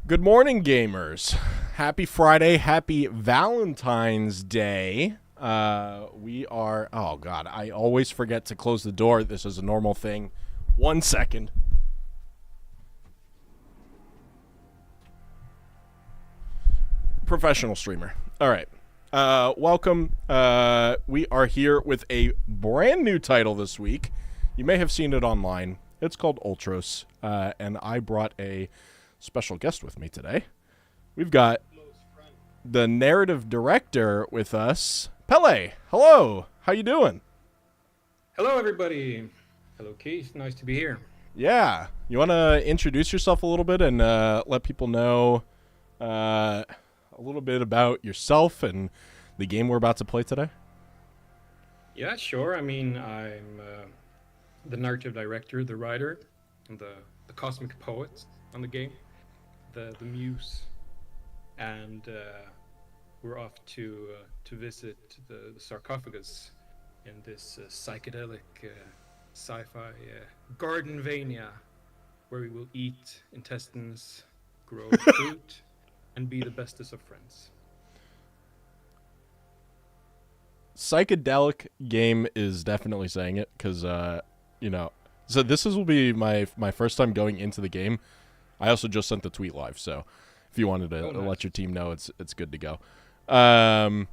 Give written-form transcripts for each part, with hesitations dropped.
Good morning, gamers. Happy Friday. Happy Valentine's Day. Oh God, I always forget to close the door. This is a normal thing. 1 second. Professional streamer. All right. Welcome. We are here with a brand new title this week. You may have seen it online. It's called Ultros. And I brought a special guest with me today. We've got the narrative director with us, Pele. Hello. How you doing? Hello, everybody. Hello, Keith. Nice to be here. Yeah. You want to introduce yourself a little bit and let people know a little bit about yourself and the game we're about to play today? Yeah, sure. I'm the narrative director, the writer, and the cosmic poet on the game, the muse, and we're off to visit the sarcophagus in this psychedelic sci-fi gardenvania, where we will eat intestines, grow fruit, and be the bestest of friends. Psychedelic game is definitely saying it because, so will be my first time going into the game. I also just sent the tweet live, so if you wanted to let your team know, it's good to go. Psychedelic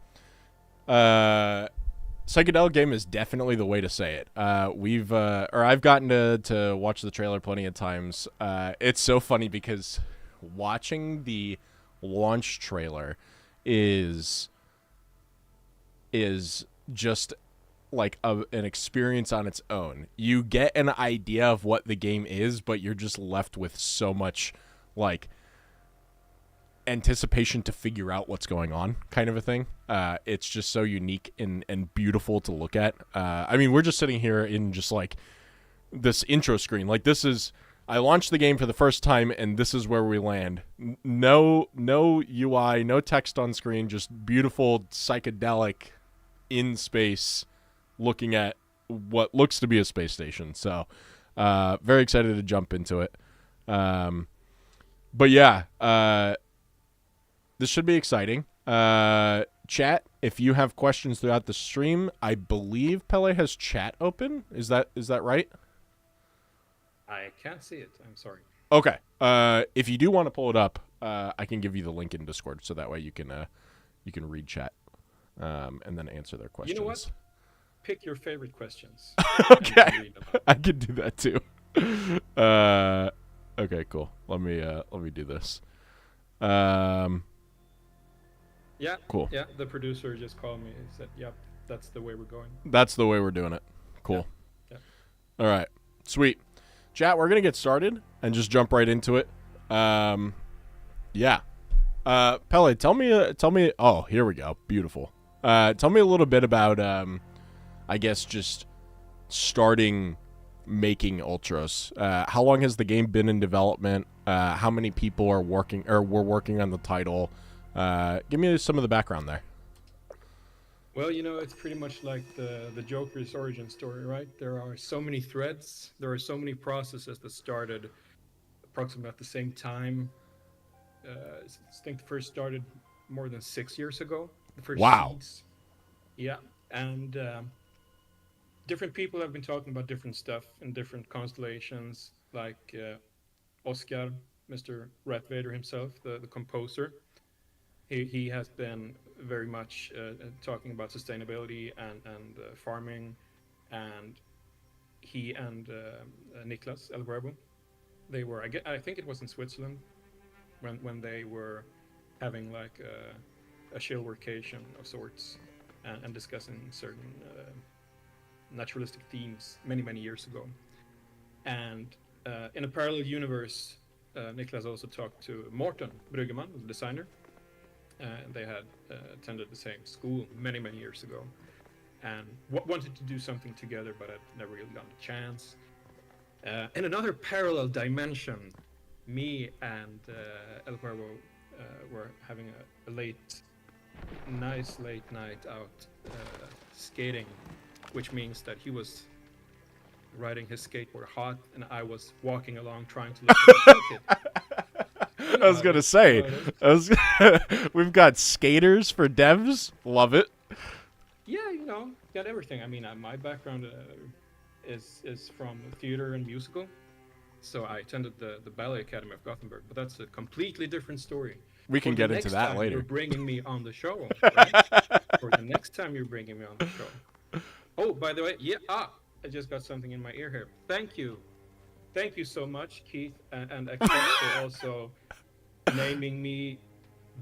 game is definitely the way to say it. I've gotten to watch the trailer plenty of times. It's so funny because watching the launch trailer is just like an experience on its own. You get an idea of what the game is, but you're just left with so much like anticipation to figure out what's going on, kind of a thing. It's just so unique and beautiful to look at. We're just sitting here in just like this intro screen. Like I launched the game for the first time, and this is where we land. No UI, no text on screen, just beautiful psychedelic in space, looking at what looks to be a space station. So, very excited to jump into it. But yeah, this should be exciting. Chat, if you have questions throughout the stream, I believe Pele has chat open. Is that right? I can't see it. I'm sorry. Okay. If you do want to pull it up, I can give you the link in Discord, so that way you can read chat, and then answer their questions. You know what? Pick your favorite questions. Okay, I can do that too. Okay, cool. Let me do this. Yeah. Cool. Yeah. The producer just called me and said, "Yep, that's the way we're going." That's the way we're doing it. Cool. Yeah. All right. Sweet. Chat, we're going to get started and just jump right into it. Yeah. Pele, tell me, oh, here we go. Beautiful. Tell me a little bit about, I guess, just starting making Ultros. How long has the game been in development? How many people are working or were working on the title? Give me some of the background there. Well, it's pretty much like the Joker's origin story, right? There are so many threads. There are so many processes that started approximately at the same time. I think the first started more than 6 years ago. The first seeds. Yeah, and different people have been talking about different stuff in different constellations, like Oscar, Mr. Rat Vader himself, the composer. He has been very much talking about sustainability and farming, and he and Niklas El Huervo, they were, I think it was in Switzerland, when they were having like a chill workation of sorts and discussing certain naturalistic themes many years ago. And in a parallel universe, Niklas also talked to Morten Bruggemann, the designer. They had attended the same school many years ago, and wanted to do something together, but had never really gotten a chance. In another parallel dimension, me and El Cuervo were having a nice late night out skating, which means that he was riding his skateboard hot, and I was walking along trying to look like a kid. I was gonna say, we've got skaters for devs. Love it. Yeah, got everything. I mean, my background is from theater and musical, so I attended the Ballet Academy of Gothenburg. But that's a completely different story. We can For the get into next that time later. You're bringing me on the show, right? For the next time you're bringing me on the show. Oh, by the way, I just got something in my ear here. Thank you so much, Keith and X for also naming me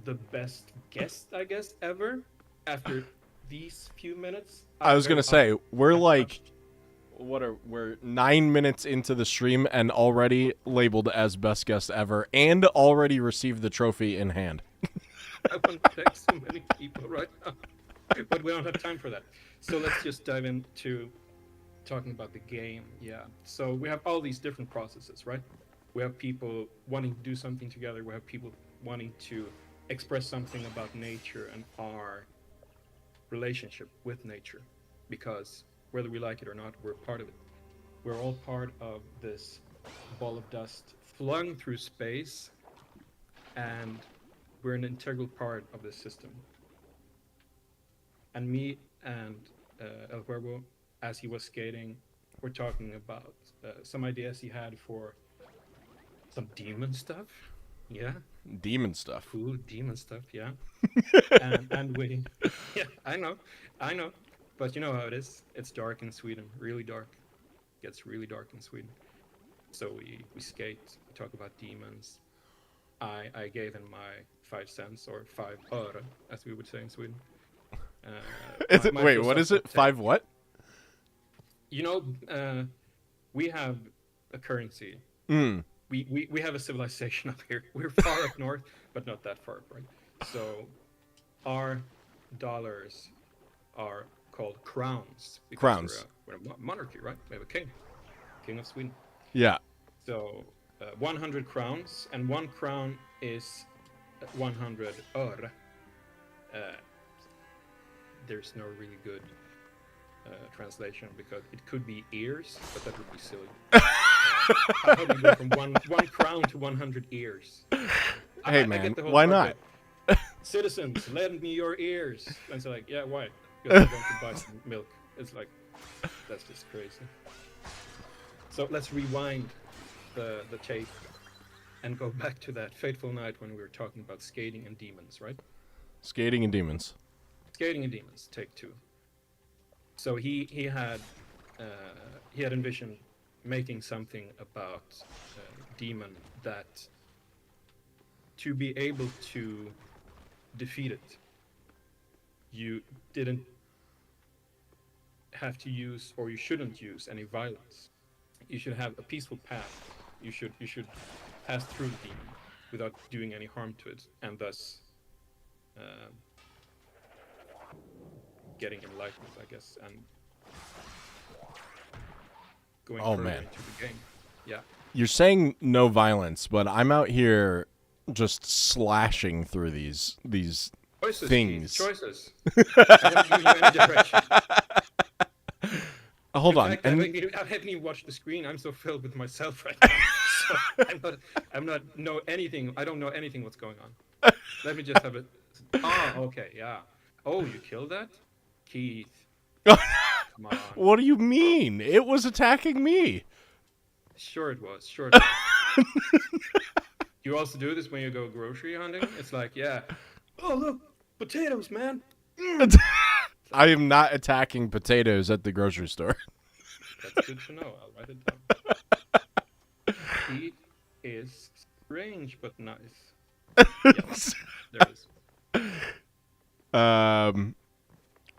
the best guest, I guess, ever. After these few minutes, I was gonna say we're like, touched. we're 9 minutes into the stream and already labeled as best guest ever, and already received the trophy in hand. I want to text so many people right now, but we don't have time for that. So let's just dive into talking about the game. Yeah. So we have all these different processes, right? We have people wanting to do something together. We have people wanting to express something about nature and our relationship with nature, because whether we like it or not, we're part of it. We're all part of this ball of dust flung through space, and we're an integral part of this system. And me and El Cuervo, as he was skating, we're talking about some ideas he had for some demon stuff. Yeah, Demon stuff. cool demon stuff. Yeah, and we, yeah, I know, but you know how it is. It's dark in Sweden, really dark. It gets really dark in Sweden. So we skate, we talk about demons. I gave him my 5 cents, or 5 öre, as we would say in Sweden. Wait, what is it? 5 what? We have a currency. Mm. We have a civilization up here. We're far up north, but not that far up, right? So our dollars are called crowns. Crowns. We're a monarchy, right? We have a king of Sweden. Yeah. So 100 crowns, and 1 crown is 100 öre. There's no really good translation, because it could be ears, but that would be silly. How do you go from one crown to 100 ears? Hey, I man, get the whole why part, not? Citizens, lend me your ears. And it's like, yeah, why? Because I'm going to buy some milk. It's like, that's just crazy. So let's rewind the tape and go back to that fateful night when we were talking about skating and demons, right? Skating and demons. Skating and demons, take 2. So he had envisioned making something about demon that, to be able to defeat it, you didn't have to use, or you shouldn't use, any violence. You should have a peaceful path. You should pass through the demon without doing any harm to it, and thus getting enlightened, I guess, and going further into the game. Yeah. You're saying no violence, but I'm out here just slashing through these Choices, things. Choices. I haven't given you any direction. Hold on. Fact, I haven't even watched the screen. I'm so filled with myself right now. So I'm not know anything. I don't know anything what's going on. Let me just have it. Oh, okay, yeah. Oh, you killed that? Keith. Come on. What do you mean? It was attacking me. Sure it was. You also do this when you go grocery hunting? It's like, yeah. Oh, look, potatoes, man. I am not attacking potatoes at the grocery store. That's good to know. I'll write it down. He is strange but nice. Yes, there it is.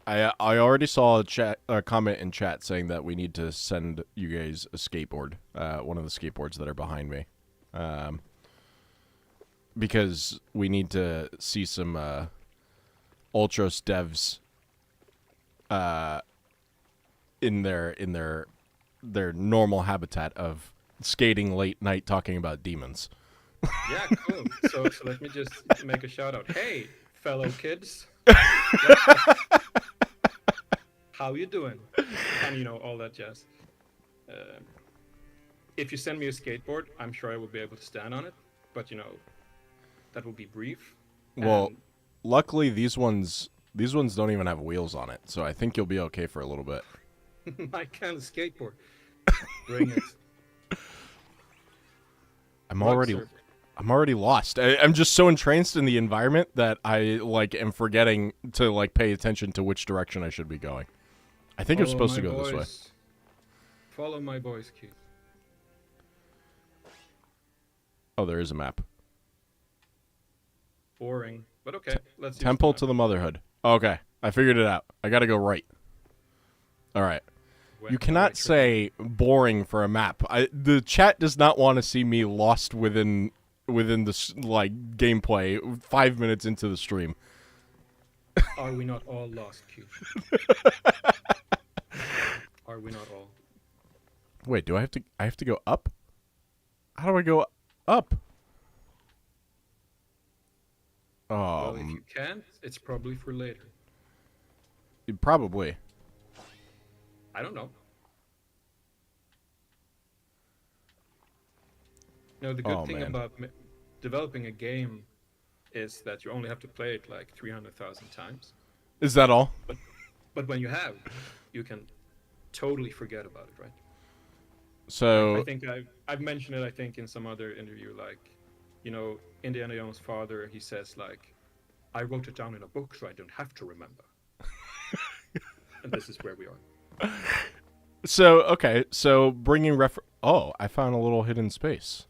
I already saw a comment in chat saying that we need to send you guys a skateboard, one of the skateboards that are behind me, because we need to see some Ultros devs in their normal habitat of skating late night talking about demons. Yeah, cool. So let me just make a shout out. Hey, fellow kids. How you doing? And all that jazz. If you send me a skateboard, I'm sure I will be able to stand on it. But that will be brief. Well, And luckily these ones don't even have wheels on it, so I think you'll be okay for a little bit. my kind of skateboard. Bring it. I'm Rug already surf. I'm already lost. I'm just so entranced in the environment that I like am forgetting to like pay attention to which direction I should be going. I think I'm Follow supposed my to go this way. voice. Follow my voice, Keith. Oh, there is a map. Boring. But okay, let's use Temple the to map. the Motherhood. Okay, I figured it out. I gotta go right. All right. You cannot say boring for a map. The chat does not want to see me lost within the like gameplay 5 minutes into the stream. Are we not all lost, Keith? Are we not all? Wait, do I have to go up? How do I go up? Well, if you can't, it's probably for later. Probably. I don't know. No, the good thing man. about developing a game is that you only have to play it like 300,000 times. Is that all? But when you have, you can totally forget about it, right? So I think I've mentioned it. I think in some other interview, like, you know, Indiana Jones' father, he says like, "I wrote it down in a book, so I don't have to remember." And this is where we are. So okay, so bringing Oh, I found a little hidden space.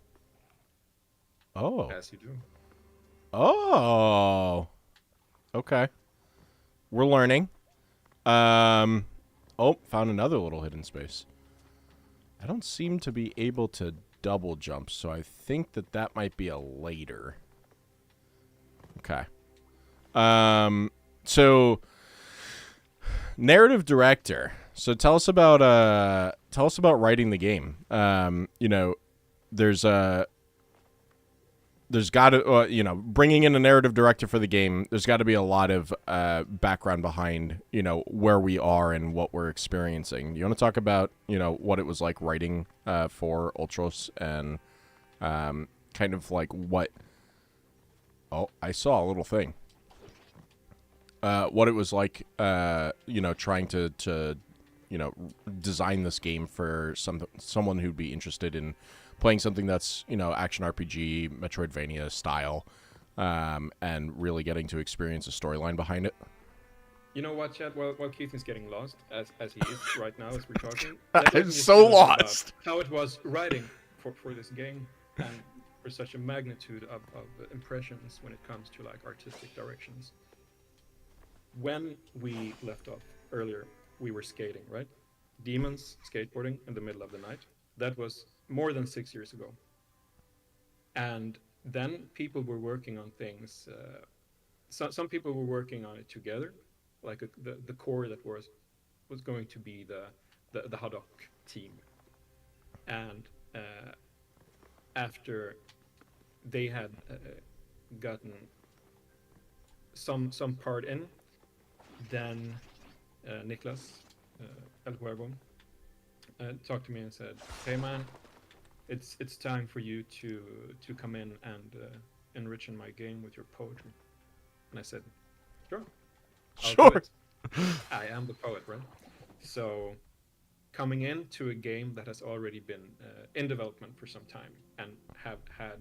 Oh. As you do. Oh. Okay. We're learning. Oh, found another little hidden space. I don't seem to be able to double jump, so I think that might be a later. Okay. So narrative director. So tell us about writing the game. You know, there's got to, bringing in a narrative director for the game, there's got to be a lot of background behind, where we are and what we're experiencing. You want to talk about, what it was like writing for Ultros and kind of like what... Oh, I saw a little thing. What it was like, trying to design this game for someone who'd be interested in playing something that's, action RPG, Metroidvania style, and really getting to experience a storyline behind it. You know what, Chad? While Keith is getting lost, as he is right now as we're talking, I'm so lost. how it was writing for this game and for such a magnitude of impressions when it comes to like artistic directions. When we left off earlier, we were skating, right? Demons skateboarding in the middle of the night. That was more than 6 years ago. And then people were working on things. Some people were working on it together, like the core that was going to be the Haddock team. And after they had gotten some part in, then Niklas El Huevo talked to me and said, "Hey man, it's time for you to come in and enrich in my game with your poetry." And I said, "Sure, I'll do Sure. it. I am the poet, right?" So coming into a game that has already been in development for some time and have had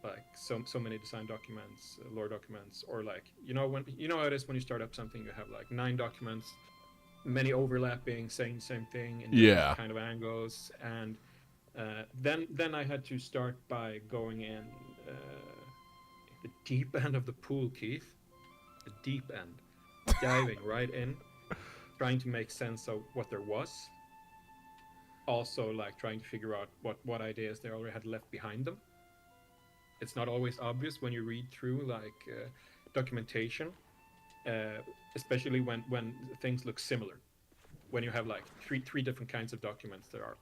like so many design documents, lore documents, or like when how it is when you start up something, you have like 9 documents, many overlapping, saying the same thing in different kind of angles, and then I had to start by going in the deep end of the pool, Keith, the deep end, diving right in, trying to make sense of what there was. Also, like trying to figure out what ideas they already had left behind them. It's not always obvious when you read through like documentation, especially when things look similar. When you have like three different kinds of documents that are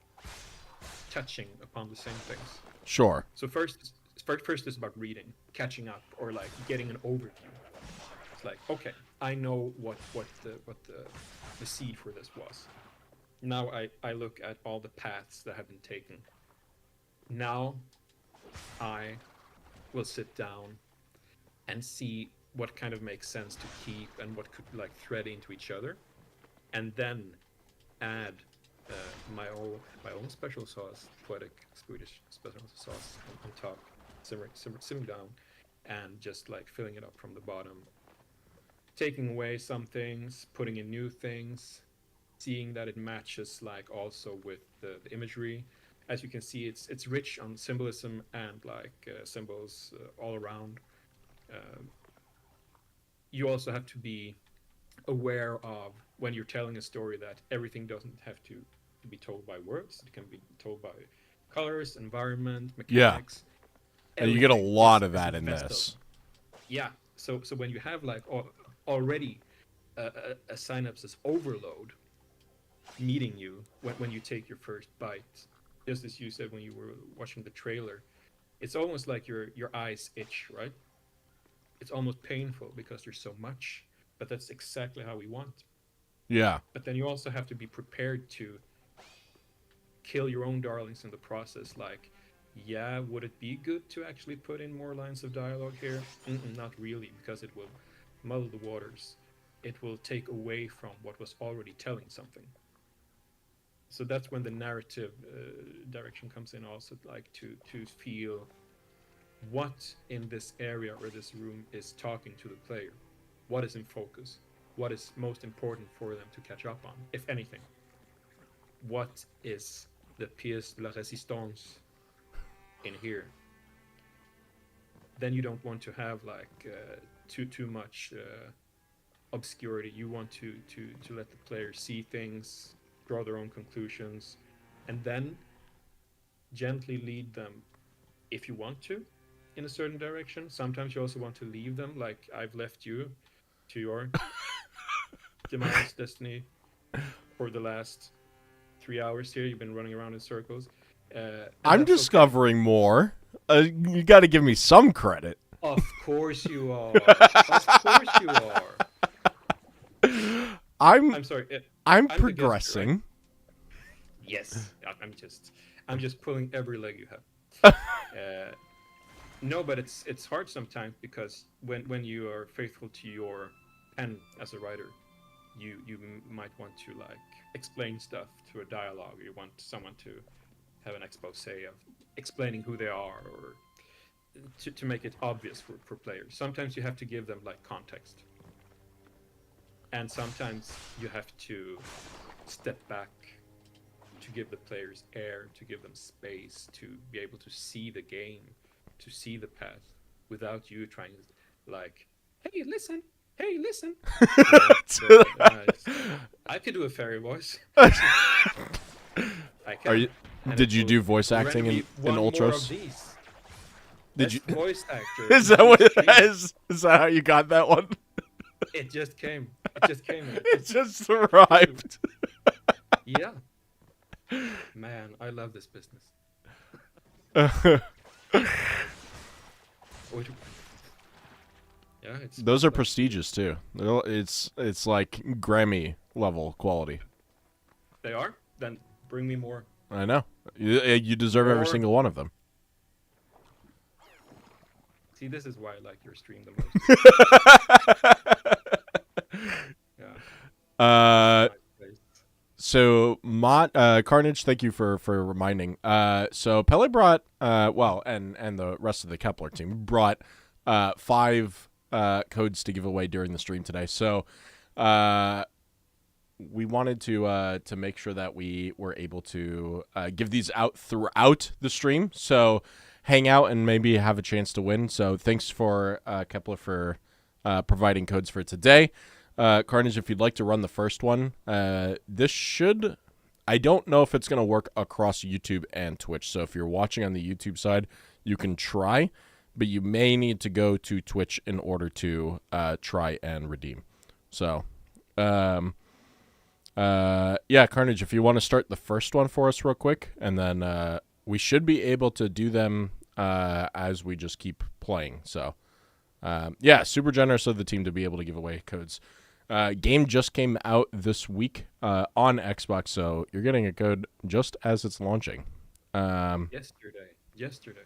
touching upon the same things. Sure. So first is about reading, catching up, or like getting an overview. It's like, okay, I know what the seed for this was. Now I look at all the paths that have been taken. Now I will sit down and see what kind of makes sense to keep and what could like thread into each other, and then add uh, my own special sauce, poetic Swedish special sauce on top, simmering down, and just like filling it up from the bottom, taking away some things, putting in new things, seeing that it matches like also with the imagery. As you can see, it's rich on symbolism and like symbols all around. Uh, you also have to be aware of when you're telling a story that everything doesn't have to be told by words. It can be told by colors, environment, Yeah. mechanics. And you get a Everything lot of is a that in vessel. this. Yeah. So when you have like already a synapses overload meeting you when you take your first bite, just as you said when you were watching the trailer, it's almost like your eyes itch, right? It's almost painful because there's so much, but that's exactly how we want. Yeah. But then you also have to be prepared to kill your own darlings in the process. Like, yeah, would it be good to actually put in more lines of dialogue here? Not really, because it will muddle the waters. It will take away from what was already telling something. So that's when the narrative direction comes in, also like to feel what in this area or this room is talking to the player, what is in focus, what is most important for them to catch up on, if anything. What is the pièce de la résistance in here? Then you don't want to have like too much obscurity. You want to let the player see things, draw their own conclusions, and then gently lead them if you want to in a certain direction. Sometimes you also want to leave them, like I've left you to your demise, destiny, for the last 3 hours here. You've been running around in circles, and I'm that's okay. discovering more. You got to give me some credit. Of course you are. Of course you are. I'm I'm sorry. I'm I'm the guest here, right? progressing. Yes. I'm just pulling every leg you have. Uh, no, but it's hard sometimes because when you are faithful to your pen as a writer, you might want to like explain stuff to a dialogue. You want someone to have an expose of explaining who they are, or to make it obvious for players. Sometimes you have to give them like context, and sometimes you have to step back to give the players air, to give them space to be able to see the game, to see the path without you trying to like, hey, listen, hey, listen. I could do a fairy voice. I Are can, you? and it Did you will do voice render acting me in one more of Ultros? these. Did you? Best voice actor Is in that what THQ. is that how you got that one? It just came. It just came. It It just just flew. arrived. Yeah, man, I love this business. Which, yeah, it's Those are like prestigious too. It's like Grammy level quality. they are. Then bring me more, I know. You deserve every more. single one of them. See, this is why I like your stream the most. Yeah, this is Uh, my place. so Carnage, thank you for reminding. So Pele brought well, and the rest of the Kepler team brought 5 codes to give away during the stream today. So we wanted to make sure that we were able to give these out throughout the stream. So hang out and maybe have a chance to win. So thanks for Kepler for providing codes for today. Carnage, if you'd like to run the first one, this should. I don't know if it's going to work across YouTube and Twitch. So if you're watching on the YouTube side, you can try, but you may need to go to Twitch in order to try and redeem. So, yeah, Carnage, if you want to start the first one for us real quick, and then we should be able to do them as we just keep playing. So, yeah, super generous of the team to be able to give away codes. Game just came out this week on Xbox, so you're getting a code just as it's launching. Yesterday.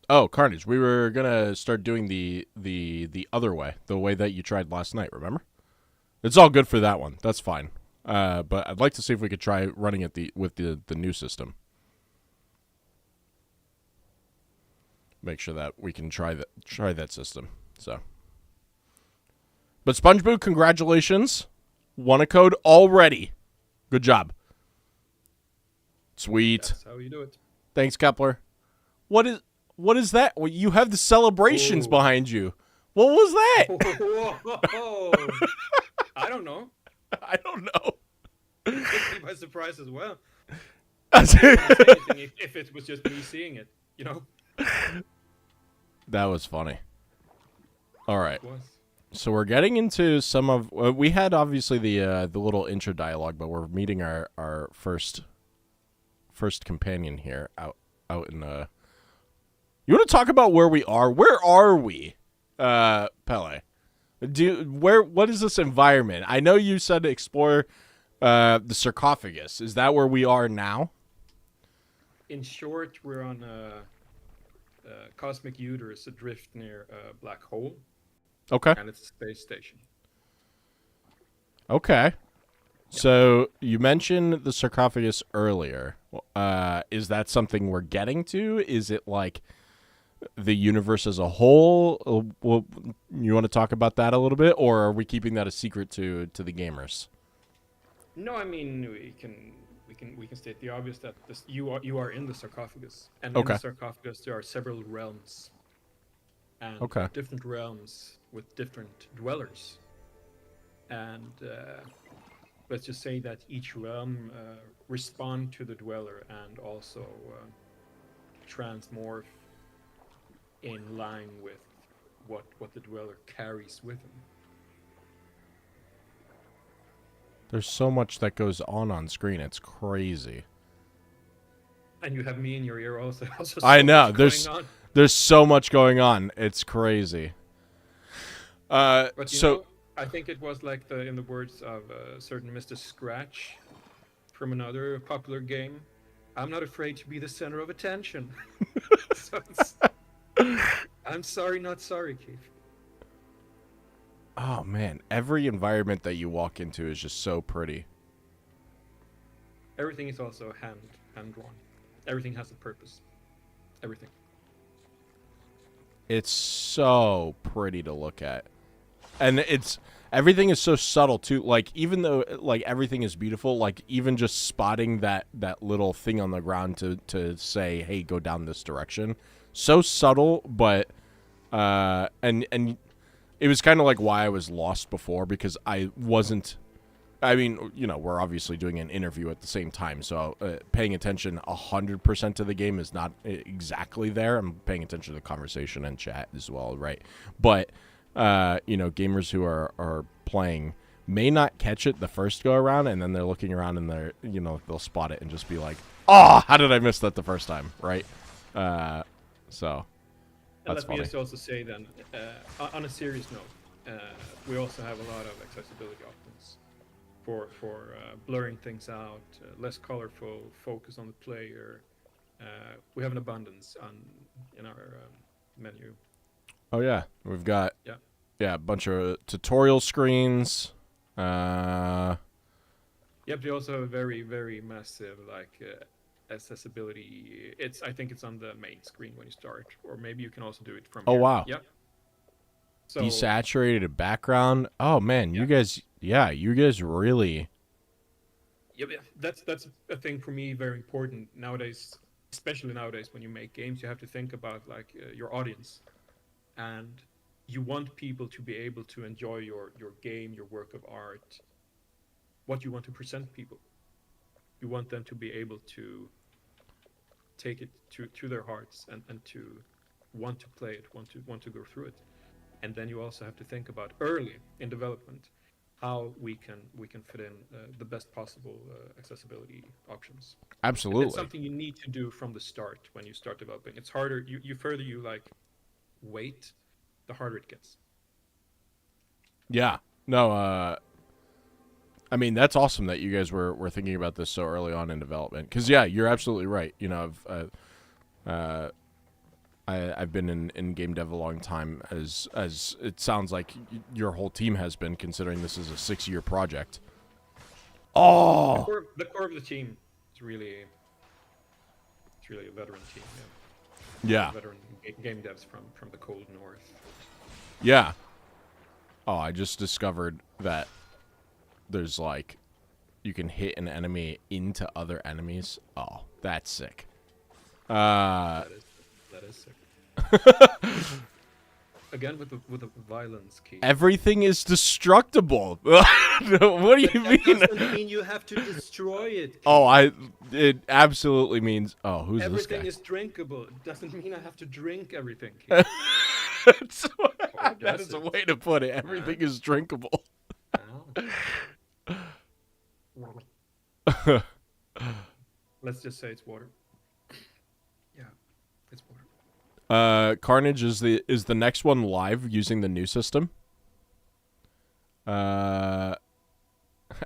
Oh, Carnage. We were gonna start doing the other way, the way that you tried last night. Remember? It's all good for that one. That's fine. But I'd like to see if we could try running it with the new system. Make sure that we can try that system. So, but SpongeBob, congratulations, won a code already. Good job. Sweet. That's how you do it. Thanks, Kepler. What is that? Well, you have the celebrations behind you. What was that? Whoa. I don't know. I don't know. It took me by surprise as well. I wouldn't say anything if it was just me seeing it, you know? That was funny. All right. It was. So we're getting into some of... we had, obviously, the little intro dialogue, but we're meeting our first companion here out in... You want to talk about where we are? Where are we, Pele? What is this environment? I know you said to explore the sarcophagus. Is that where we are now? In short, we're on a cosmic uterus adrift near a black hole. Okay. And it's a space station. Okay. Yeah. So you mentioned the sarcophagus earlier. Is that something we're getting to? Is it like the universe as a whole? Well, you want to talk about that a little bit, or are we keeping that a secret to the gamers? No, I mean we can state the obvious that you are in the sarcophagus, and Okay. in the sarcophagus there are several realms, and Okay. different realms with different dwellers, and let's just say that each realm respond to the dweller and also transmorph in line with what the dweller carries with him. There's so much that goes on screen. It's crazy. And you have me in your ear also. So I know. much There's so much going on. It's crazy. But you know, I think it was like in the words of a certain Mr. Scratch from another popular game, I'm not afraid to be the center of attention. So I'm sorry, not sorry, Keith. Oh man, every environment that you walk into is just so pretty. Everything is also hand drawn. Everything has a purpose. Everything. It's so pretty to look at. And everything is so subtle too. Like even though like everything is beautiful, like even just spotting that little thing on the ground to say, "Hey, go down this direction." So subtle, but and it was kind of like why I was lost before, because I wasn't. I mean, you know, we're obviously doing an interview at the same time, so paying attention 100% to the game is not exactly there. I'm paying attention to the conversation and chat as well, right? But you know, gamers who are playing may not catch it the first go around, and then they're looking around and they'll spot it and just be like, "Oh, how did I miss that the first time?" Right? So that's funny. Let me just also say then, on a serious note, we also have a lot of accessibility options for blurring things out, less colorful, focus on the player. We have an abundance in our menu. Oh yeah, we've got a bunch of tutorial screens. Yep, we also have a very, very massive accessibility. I think it's on the main screen when you start, or maybe you can also do it from here. Wow. Yep. So, desaturated background. Oh man, you guys really. Yep, that's a thing for me very important nowadays, especially nowadays when you make games. You have to think about your audience, and you want people to be able to enjoy your game, your work of art, what you want to present people. You want them to be able to take it to their hearts and to want to play it, want to go through it. And then you also have to think about early in development how we can fit in the best possible accessibility options. Absolutely. And it's something you need to do from the start when you start developing. It's harder. You further you wait, the harder it gets. Yeah. No. I mean, that's awesome that you guys were thinking about this so early on in development. Because yeah, you're absolutely right. You know, I've been in game dev a long time, as it sounds like your whole team has been, considering this is a 6-year project. The Oh, core of the team is really a veteran team. yeah, Veteran game devs from the cold north. yeah. Oh, I just discovered that there's like you can hit an enemy into other enemies. Oh, that's sick. That is sick. Again with the violence key. Everything is destructible. What do you mean? That doesn't mean you have to destroy it. Keith. Oh, it absolutely means. Oh, who's Everything this is drinkable. It doesn't mean I have to drink everything. guy? Or That does is a it? way to put it. Everything is drinkable. Oh. Let's just say it's water. Yeah, it's water. Carnage is the next one live using the new system.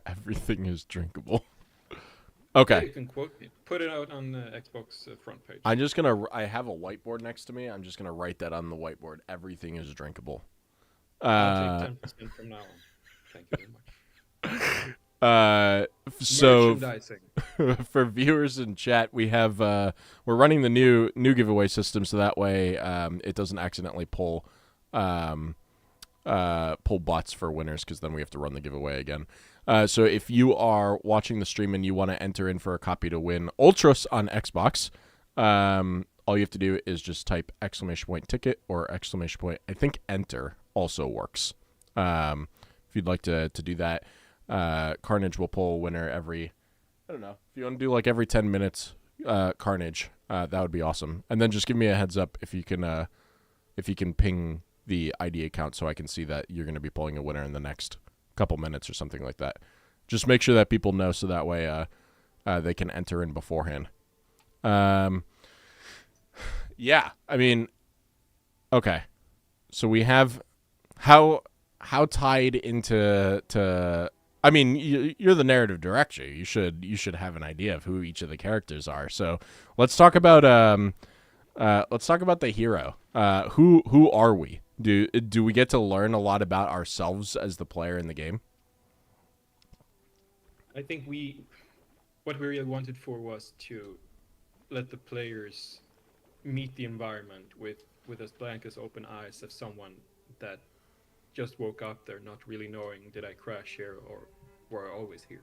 Everything is drinkable. Okay. You can quote me. Put it out on the Xbox front page. I'm just gonna. I have a whiteboard next to me. I'm just gonna write that on the whiteboard. Everything is drinkable. I'll take 10% from now on. Thank you very much. So Merchandising. for viewers in chat, we have we're running the new giveaway system, so that way it doesn't accidentally pull bots for winners, because then we have to run the giveaway again. So if you are watching the stream and you want to enter in for a copy to win Ultros on Xbox, all you have to do is just type !ticket or ! I think enter also works. If you'd like to do that, Carnage will pull a winner every, I don't know, if you want to do like every 10 minutes, Carnage, that would be awesome. And then just give me a heads up if you can ping the ID account so I can see that you're going to be pulling a winner in the next couple minutes or something like that. Just make sure that people know, so that way they can enter in beforehand. Yeah, I mean, okay. So we have how tied into I mean, you're the narrative director. You should have an idea of who each of the characters are. So let's talk about the hero. Who are we? Do we get to learn a lot about ourselves as the player in the game? I think what we really wanted for was to let the players meet the environment with as blank as open eyes of someone that just woke up there not really knowing, did I crash here or were I always here?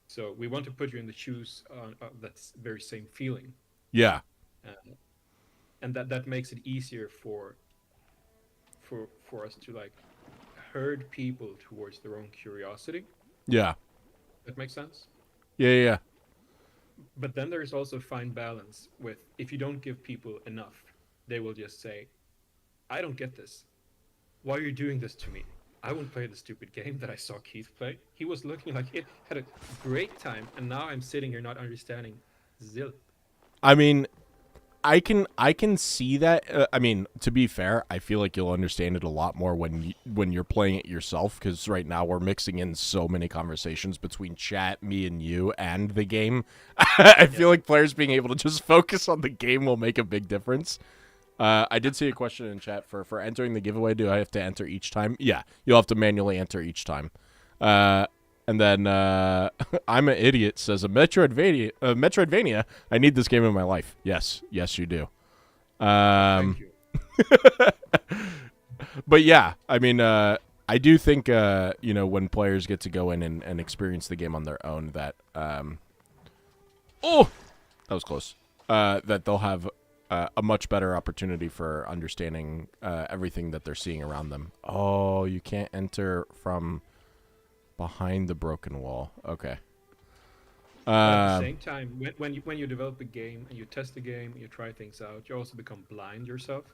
So we want to put you in the shoes of that very same feeling. Yeah. And that makes it easier for us to like herd people towards their own curiosity. Yeah. That makes sense? Yeah. But then there's also a fine balance with, if you don't give people enough, they will just say, I don't get this. Why are you doing this to me? I won't play the stupid game that I saw Keith play. He was looking like he had a great time, and now I'm sitting here not understanding zilch. I mean, I can see that. I mean, to be fair, I feel like you'll understand it a lot more when you're playing it yourself, because right now we're mixing in so many conversations between chat, me and you, and the game. I feel like players being able to just focus on the game will make a big difference. I did see a question in chat for entering the giveaway. Do I have to enter each time? Yeah, you'll have to manually enter each time. And then I'm an idiot says a Metroidvania. I need this game in my life. Yes, you do. Thank you. But yeah, I mean, I do think when players get to go in and experience the game on their own, that that was close. That they'll have a much better opportunity for understanding everything that they're seeing around them. Oh, you can't enter from behind the broken wall. Okay. But at the same time, when you develop a game and you test the game and you try things out, you also become blind yourself.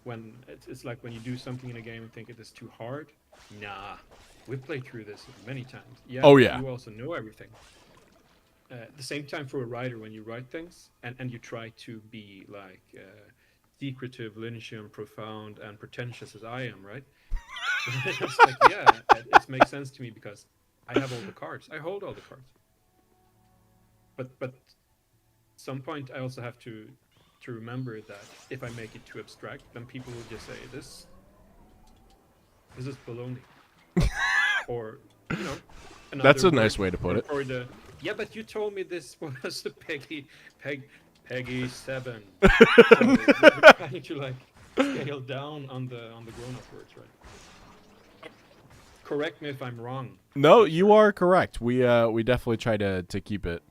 When it's like when you do something in a game and think it is too hard. Nah, we've played through this many times. Yeah. Oh yeah. You also know everything. At the same time, for a writer, when you write things and you try to be like secretive, Lynchian, profound, and pretentious as I am, right? It's like, yeah, it makes sense to me because I have all the cards. I hold all the cards. But at some point, I also have to to remember that if I make it too abstract, then people will just say this is baloney, or you know, That's another a word nice way to put it. or the yeah, but you told me this was the Peggy 7. So we're trying to like scale down on the grown-up words, right? Correct me if I'm wrong. No, you are correct. We definitely try to keep it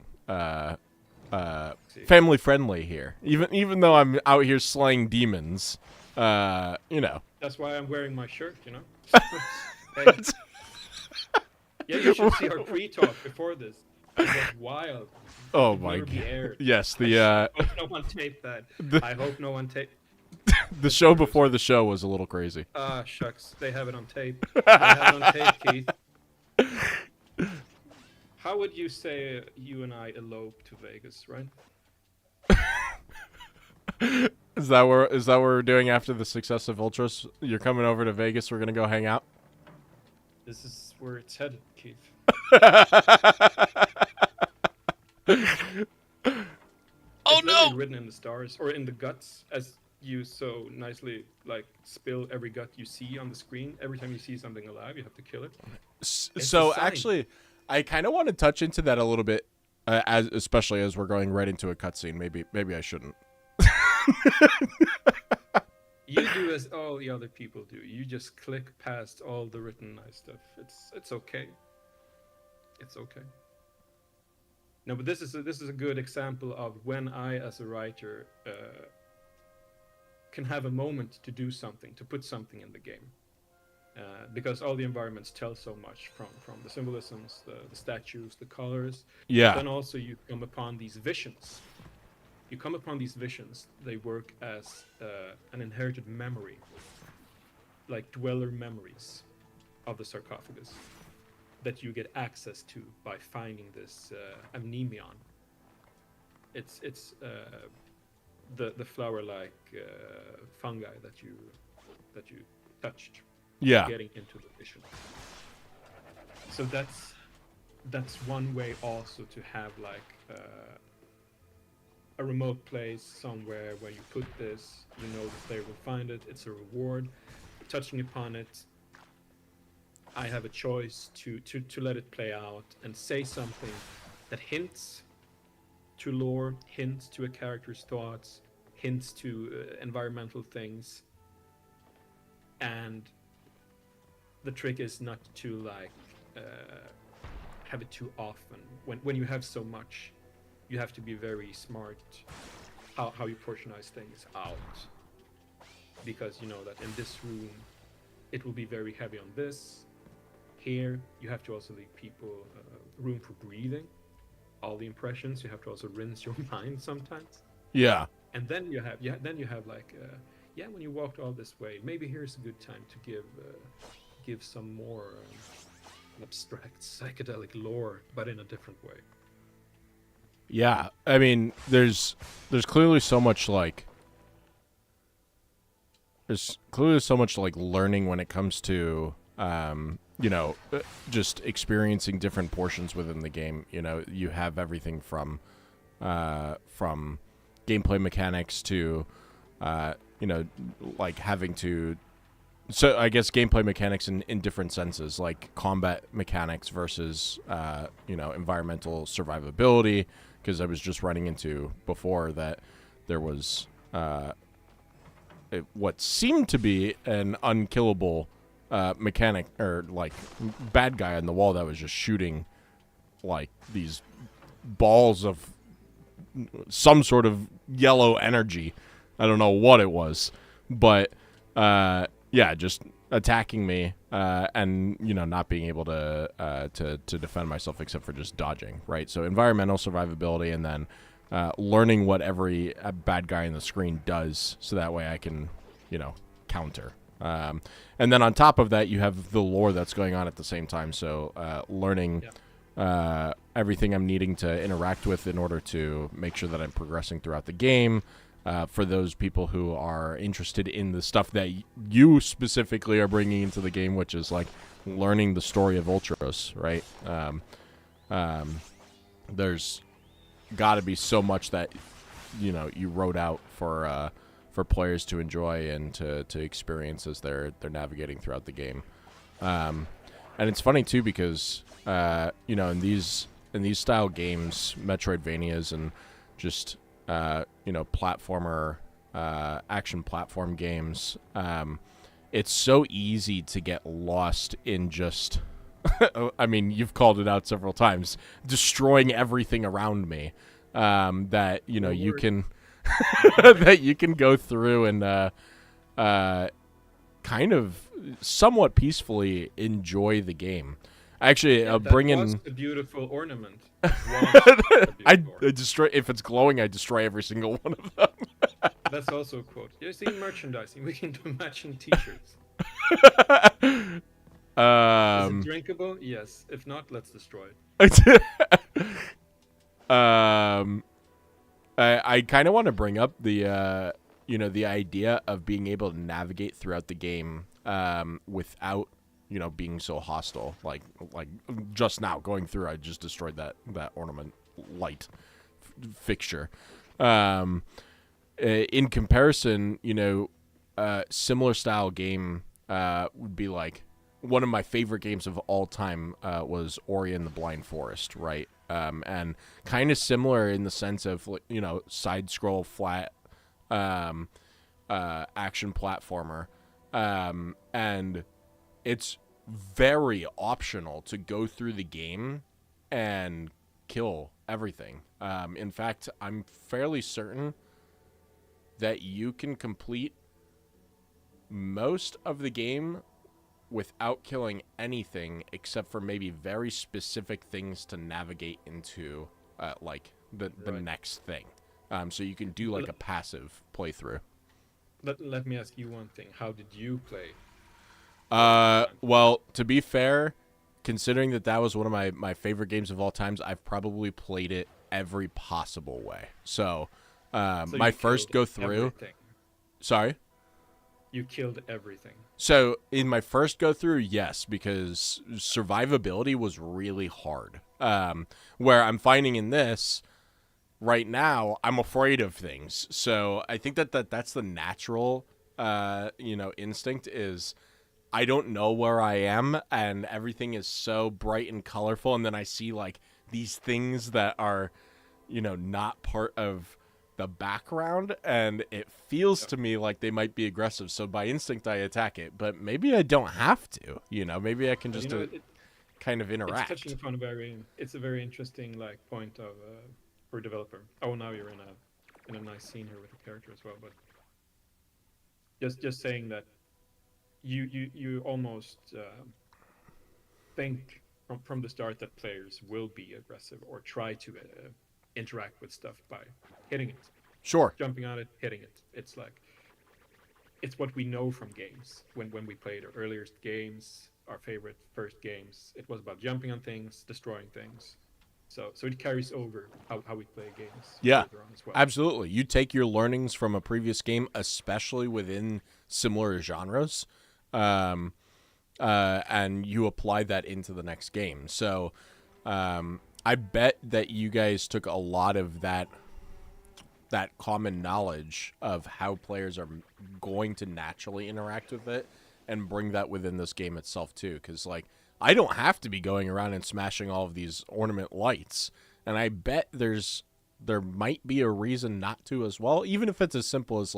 See, family friendly here. Even though I'm out here slaying demons, you know. that's why I'm wearing my shirt, you know. Peggy. Yeah, you should see our pre-talk before this. It was wild. Oh It'd my never be god. aired. Yes, I the hope no one taped that. I hope no one taped. the show before the show was a little crazy. Ah, shucks. They have it on tape. They have it on tape, Keith. How would you say you and I elope to Vegas, right? Is that what we're doing after the success of Ultros? You're coming over to Vegas. We're gonna go hang out. This is where it's headed, Keith. Oh It's no! literally written in the stars or in the guts, as you so nicely like spill every gut you see on the screen. Every time you see something alive, you have to kill it. So a sign. actually, I kind of want to touch into that a little bit, especially as we're going right into a cutscene. Maybe I shouldn't. You do as all the other people do. You just click past all the written nice stuff. It's okay. It's okay. No, but this is a good example of when I, as a writer, can have a moment to do something, to put something in the game, because all the environments tell so much from the symbolisms, the statues, the colors. Yeah. Then also you come upon these visions. They work as an inherited memory, like dweller memories of the sarcophagus that you get access to by finding this amnemion. It's the flower-like fungi that you touched. Yeah. Getting into the vision. So that's one way also to have like a remote place somewhere where you put this, you know the player will find it, it's a reward. Touching upon it, I have a choice to let it play out and say something that hints to lore, hints to a character's thoughts, hints to environmental things. And the trick is not to like have it too often. When you have so much, you have to be very smart how you portionize things out, because you know that in this room it will be very heavy on this. Here you have to also leave people room for breathing. All the impressions, you have to also rinse your mind sometimes. Yeah. And then you have like when you walked all this way, maybe here's a good time to give some more abstract psychedelic lore, but in a different way. Yeah, I mean, there's clearly so much like learning when it comes to just experiencing different portions within the game. You know, you have everything from gameplay mechanics to like having to. So I guess gameplay mechanics in different senses, like combat mechanics versus environmental survivability. Because I was just running into before that there was what seemed to be an unkillable mechanic or like bad guy on the wall that was just shooting like these balls of some sort of yellow energy. I don't know what it was, but just attacking me and not being able to defend myself except for just dodging, right? So environmental survivability, and then learning what every bad guy in the screen does, so that way I can counter. And then on top of that, you have the lore that's going on at the same time. So learning everything I'm needing to interact with in order to make sure that I'm progressing throughout the game. For those people who are interested in the stuff that you specifically are bringing into the game, which is like learning the story of Ultros, right? There's got to be so much that you wrote out for players to enjoy and to experience as they're navigating throughout the game. And it's funny too because in these style games, Metroidvanias and just platformer action platform games, it's so easy to get lost in just I mean, you've called it out several times, destroying everything around me. That you can that you can go through and kind of somewhat peacefully enjoy the game. Actually, bring in. Was a beautiful ornament. I destroy if it's glowing. I destroy every single one of them. That's also a quote. You see, merchandising. We can do matching T-shirts. Is it drinkable? Yes. If not, let's destroy it. I kind of want to bring up the the idea of being able to navigate throughout the game without being so hostile. Like just now going through, I just destroyed that ornament light fixture. In comparison, similar style game would be like one of my favorite games of all time was Ori and the Blind Forest, right? And kind of similar in the sense of side scroll flat action platformer, and it's very optional to go through the game and kill everything. In fact, I'm fairly certain that you can complete most of the game without killing anything except for maybe very specific things to navigate into the next thing. So you can do like a passive playthrough. Let me ask you one thing. How did you play? Well, to be fair, considering that was one of my favorite games of all times, I've probably played it every possible way. So my first go through... Everything. Sorry? You killed everything. So in my first go through, yes, because survivability was really hard. Where I'm finding in this right now, I'm afraid of things. So I think that's the natural, instinct is I don't know where I am and everything is so bright and colorful. And then I see like these things that are, not part of the background, and it feels to me like they might be aggressive, so by instinct I attack it, but maybe I don't have to, maybe I can just kind of interact. It's touching upon it's a very interesting point of for a developer. Oh, now you're in a nice scene here with the character as well, but just saying that you almost think from the start that players will be aggressive or try to interact with stuff by hitting it. Sure. Jumping on it, hitting it. It's what we know from games. When we played our earliest games, our favorite first games, it was about jumping on things, destroying things. So it carries over how we play games. Yeah, as well. Absolutely. You take your learnings from a previous game, especially within similar genres, and you apply that into the next game. So I bet that you guys took a lot of that common knowledge of how players are going to naturally interact with it and bring that within this game itself too. Because I don't have to be going around and smashing all of these ornament lights, and I bet there might be a reason not to as well, even if it's as simple as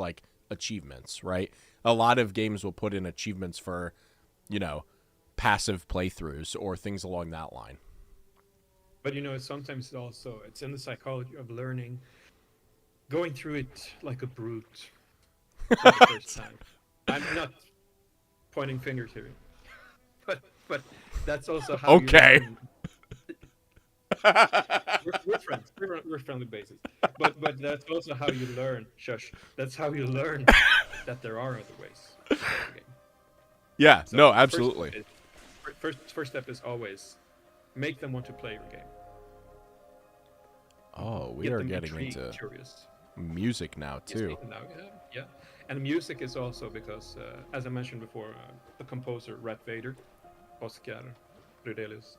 achievements, right? A lot of games will put in achievements for, passive playthroughs or things along that line. But sometimes it's in the psychology of learning, going through it like a brute for the first time. I'm not pointing fingers here, but that's also how. Okay. We're friends. We're friendly basis. But that's also how you learn. Shush. That's how you learn that there are other ways to play the game. Yeah. So no. Absolutely. First step is always make them want to play your game. Oh, we are getting into curious music now too. Yeah. And music is also because, as I mentioned before, the composer Rat Vader, Oscar Rudelius,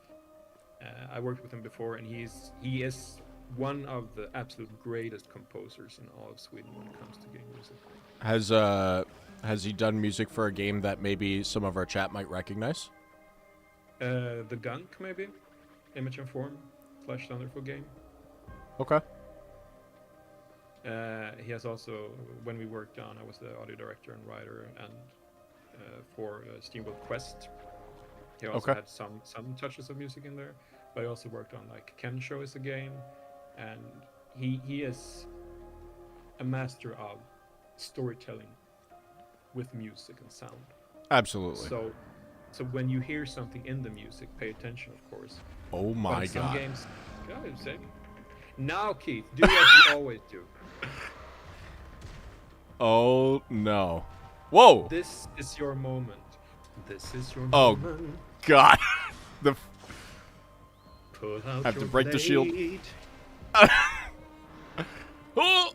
I worked with him before, and he is one of the absolute greatest composers in all of Sweden when it comes to game music. Has he done music for a game that maybe some of our chat might recognize? The Gunk, maybe? Image and Form, Flash Thunderful game. Okay. He has also, when we worked on, I was the audio director and writer, and for Steamworld Quest, he also had some touches of music in there. But I also worked on like Ken Show is a game, and he is a master of storytelling with music and sound. Absolutely. So when you hear something in the music, pay attention, of course. Oh my Some god. games, now, Keith, do as you always do. Oh no. Whoa. This is your moment. This is your Oh moment. god. The Pull out have your to break the shield. blade. Oh!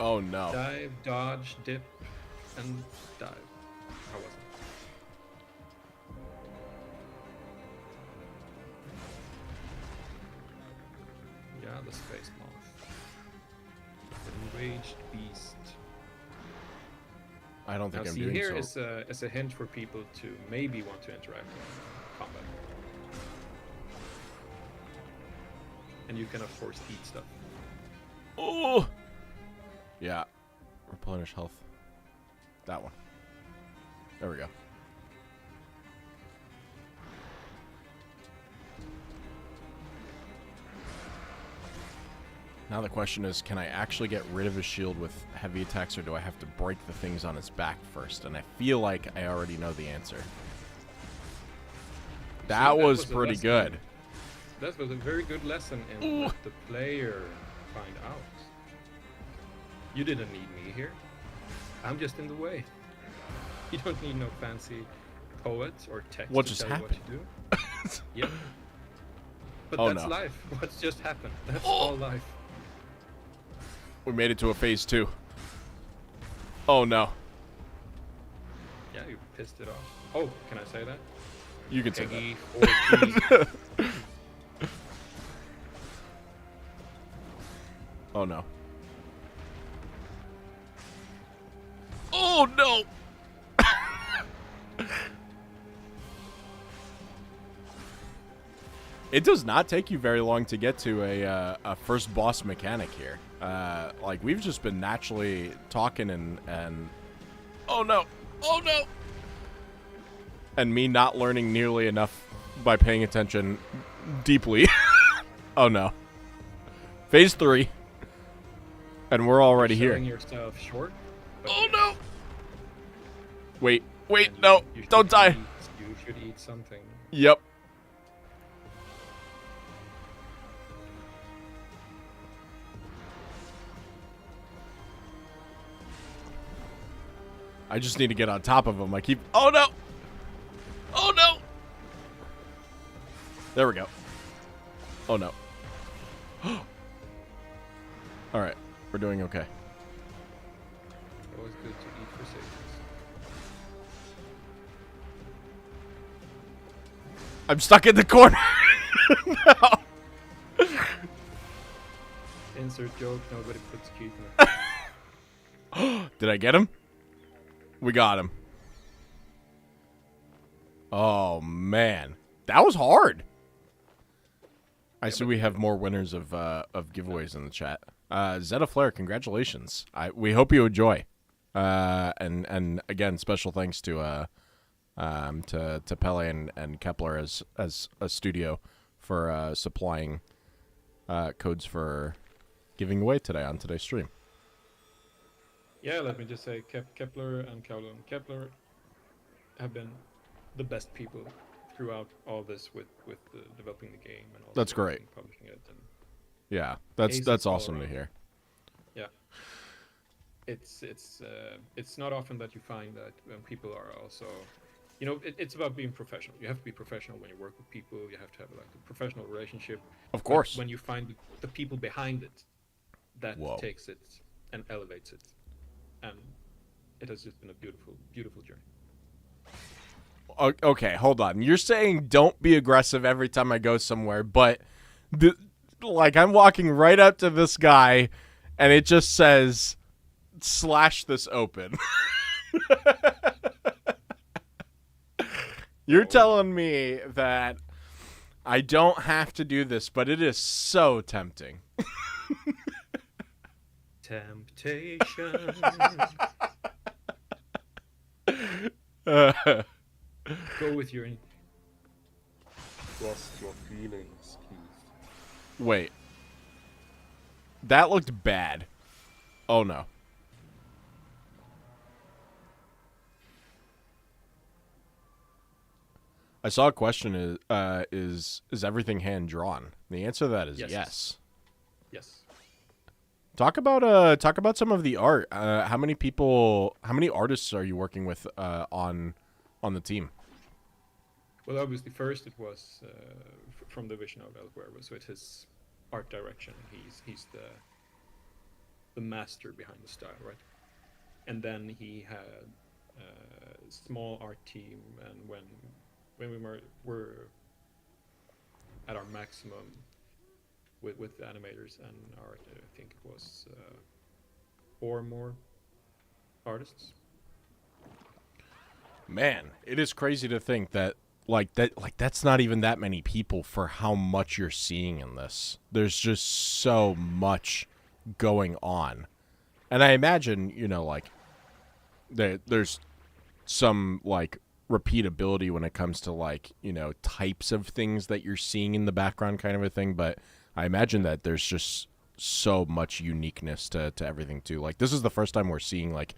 Oh no. Dive, dodge, dip, and dive. How was it? Yeah, the space moth. Enraged beast. I don't think Now, I'm see, doing here so. is a hint for people to maybe want to interact in combat. And you can, of course, eat stuff. Oh! Yeah. Replenish health. That one. There we go. Now the question is, can I actually get rid of his shield with heavy attacks, or do I have to break the things on his back first? And I feel like I already know the answer. That was pretty good. That was a very good lesson in let the player find out. You didn't need me here. I'm just in the way. You don't need no fancy poets or text What to just tell happened? you what to do. Yep. But Oh, that's no. life. What's just happened? That's all life. We made it to a phase 2. Oh no. Yeah, you pissed it off. Oh, can I say that? You can say Peggy that. 14. Oh no. Oh no! It does not take you very long to get to a first boss mechanic here. Like, we've just been naturally talking and oh no! Oh no! And me not learning nearly enough by paying attention deeply. Oh no. Phase 3. And we're already Selling here. yourself short. Oh no! Wait, no, don't die. You should eat something. Yep. I just need to get on top of him. I keep... Oh no! Oh no! There we go. Oh no. Alright, we're doing okay. Always good to eat for safety. I'm stuck in the corner! No! Insert joke, nobody puts Keith in it. Did I get him? We got him. Oh, man. That was hard. I see we have more winners of giveaways in the chat. Zeta Flare, congratulations. We hope you enjoy. And again, special thanks to Pele and Kepler as a studio for supplying codes for giving away today on today's stream. Yeah, let me just say, Kepler and Kowloon. Kepler have been the best people throughout all this with developing the game and also That's great. Publishing it. And Yeah, Aces that's all awesome to around. hear. Yeah, it's not often that you find that when people are also, you know, it's about being professional. You have to be professional when you work with people. You have to have like a professional relationship. Of course. But when you find the people behind it, that Whoa. takes it and elevates it, and it has just been a beautiful, beautiful journey. Okay, hold on. You're saying don't be aggressive every time I go somewhere, but like I'm walking right up to this guy, and it just says slash this open. You're No. telling me that I don't have to do this, but it is so tempting. Temptation. Uh, Go with your. Trust your feelings, Keith. wait. That looked bad. Oh no. I saw a question is everything hand drawn? The answer to that is yes. Yes. Talk about some of the art. How many artists are you working with on the team? Well, obviously, first it was from the vision of El Cuervo, so it's his art direction. He's the master behind the style, right? And then he had a small art team, and when we were at our maximum with animators and art, I think it was 4 more artists. Man, it is crazy to think that that's not even that many people for how much you're seeing in this. There's just so much going on. And I imagine, like there's some like repeatability when it comes to like, types of things that you're seeing in the background kind of a thing, but I imagine that there's just so much uniqueness to everything too. Like this is the first time we're seeing like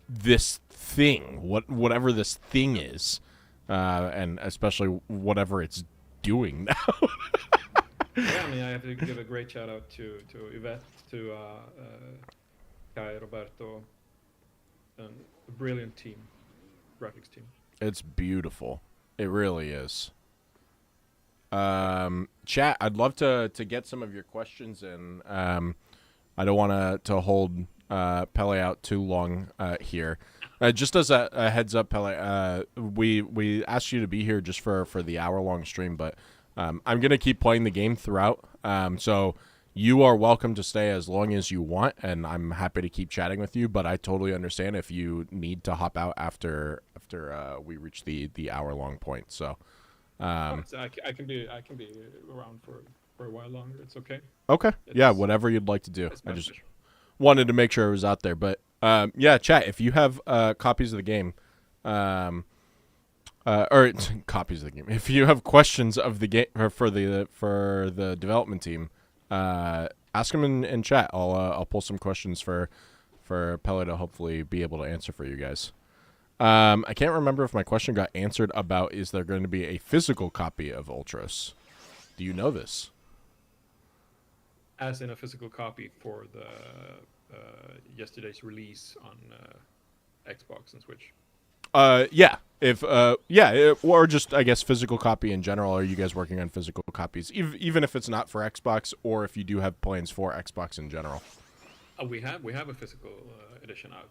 this thing, whatever this thing is, and especially whatever it's doing now. Yeah, I mean, I have to give a great shout out to Yvette, to Kai, Roberto, and a brilliant team, graphics team. It's beautiful. It really is. Chat, I'd love to get some of your questions in. I don't want to hold Pele out too long here. Just as a heads up, Pele, we asked you to be here just for the hour-long stream, but I'm going to keep playing the game throughout. So you are welcome to stay as long as you want, and I'm happy to keep chatting with you, but I totally understand if you need to hop out after we reach the hour-long point. So I can be around for a while longer. It's okay. Okay. Yeah, whatever you'd like to do. I just wanted to make sure it was out there. But yeah, chat, if you have copies of the game, or copies of the game, if you have questions of the game for the development team, ask them in chat. I'll pull some questions for Pele to hopefully be able to answer for you guys. I can't remember if my question got answered about is there going to be a physical copy of Ultros. Do you know this? As in a physical copy for the yesterday's release on Xbox and Switch. Yeah. Or just I guess physical copy in general. Are you guys working on physical copies, even if it's not for Xbox, or if you do have plans for Xbox in general? We have a physical edition out.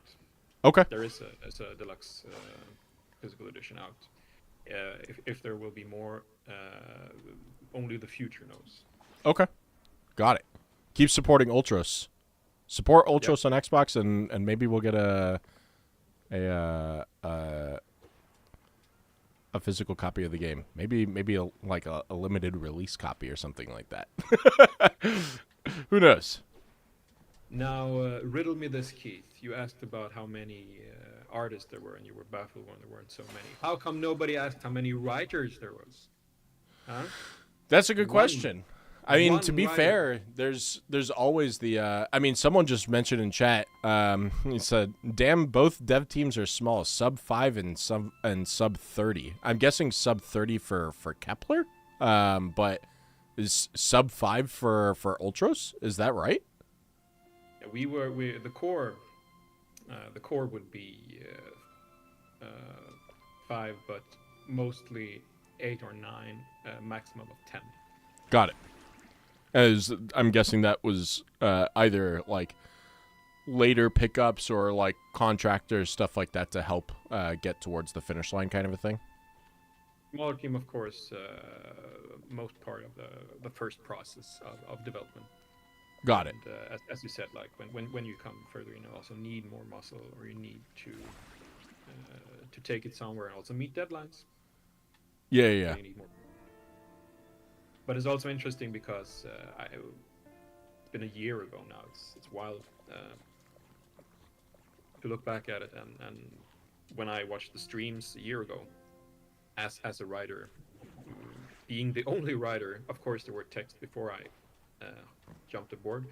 Okay. There is a deluxe physical edition out. If there will be more, only the future knows. Okay. Got it. Keep supporting Ultros. Support Ultros on Xbox, and maybe we'll get a physical copy of the game. Maybe a limited release copy or something like that. Who knows? Now, riddle me this, Keith. You asked about how many artists there were, and you were baffled when there weren't so many. How come nobody asked how many writers there was? Huh? That's a good question. I mean, to be fair, there's always the. I mean, someone just mentioned in chat. He said, "Damn, both dev teams are small, sub 5 and sub 30." I'm guessing sub 30 for Kepler. But is sub 5 for Ultros? Is that right? Yeah, the core. The core would be 5, but mostly 8 or 9, maximum of 10. Got it. As I'm guessing that was either like later pickups or like contractors, stuff like that to help get towards the finish line, kind of a thing? Smaller team, of course, most part of the first process of development. Got it. And as you said, like when you come further, you also need more muscle, or you need to take it somewhere and also meet deadlines. Yeah, So yeah. you need more. But it's also interesting because it's been a year ago now. It's wild to look back at it, and when I watched the streams a year ago, as a writer, being the only writer, of course there were texts before I jumped aboard,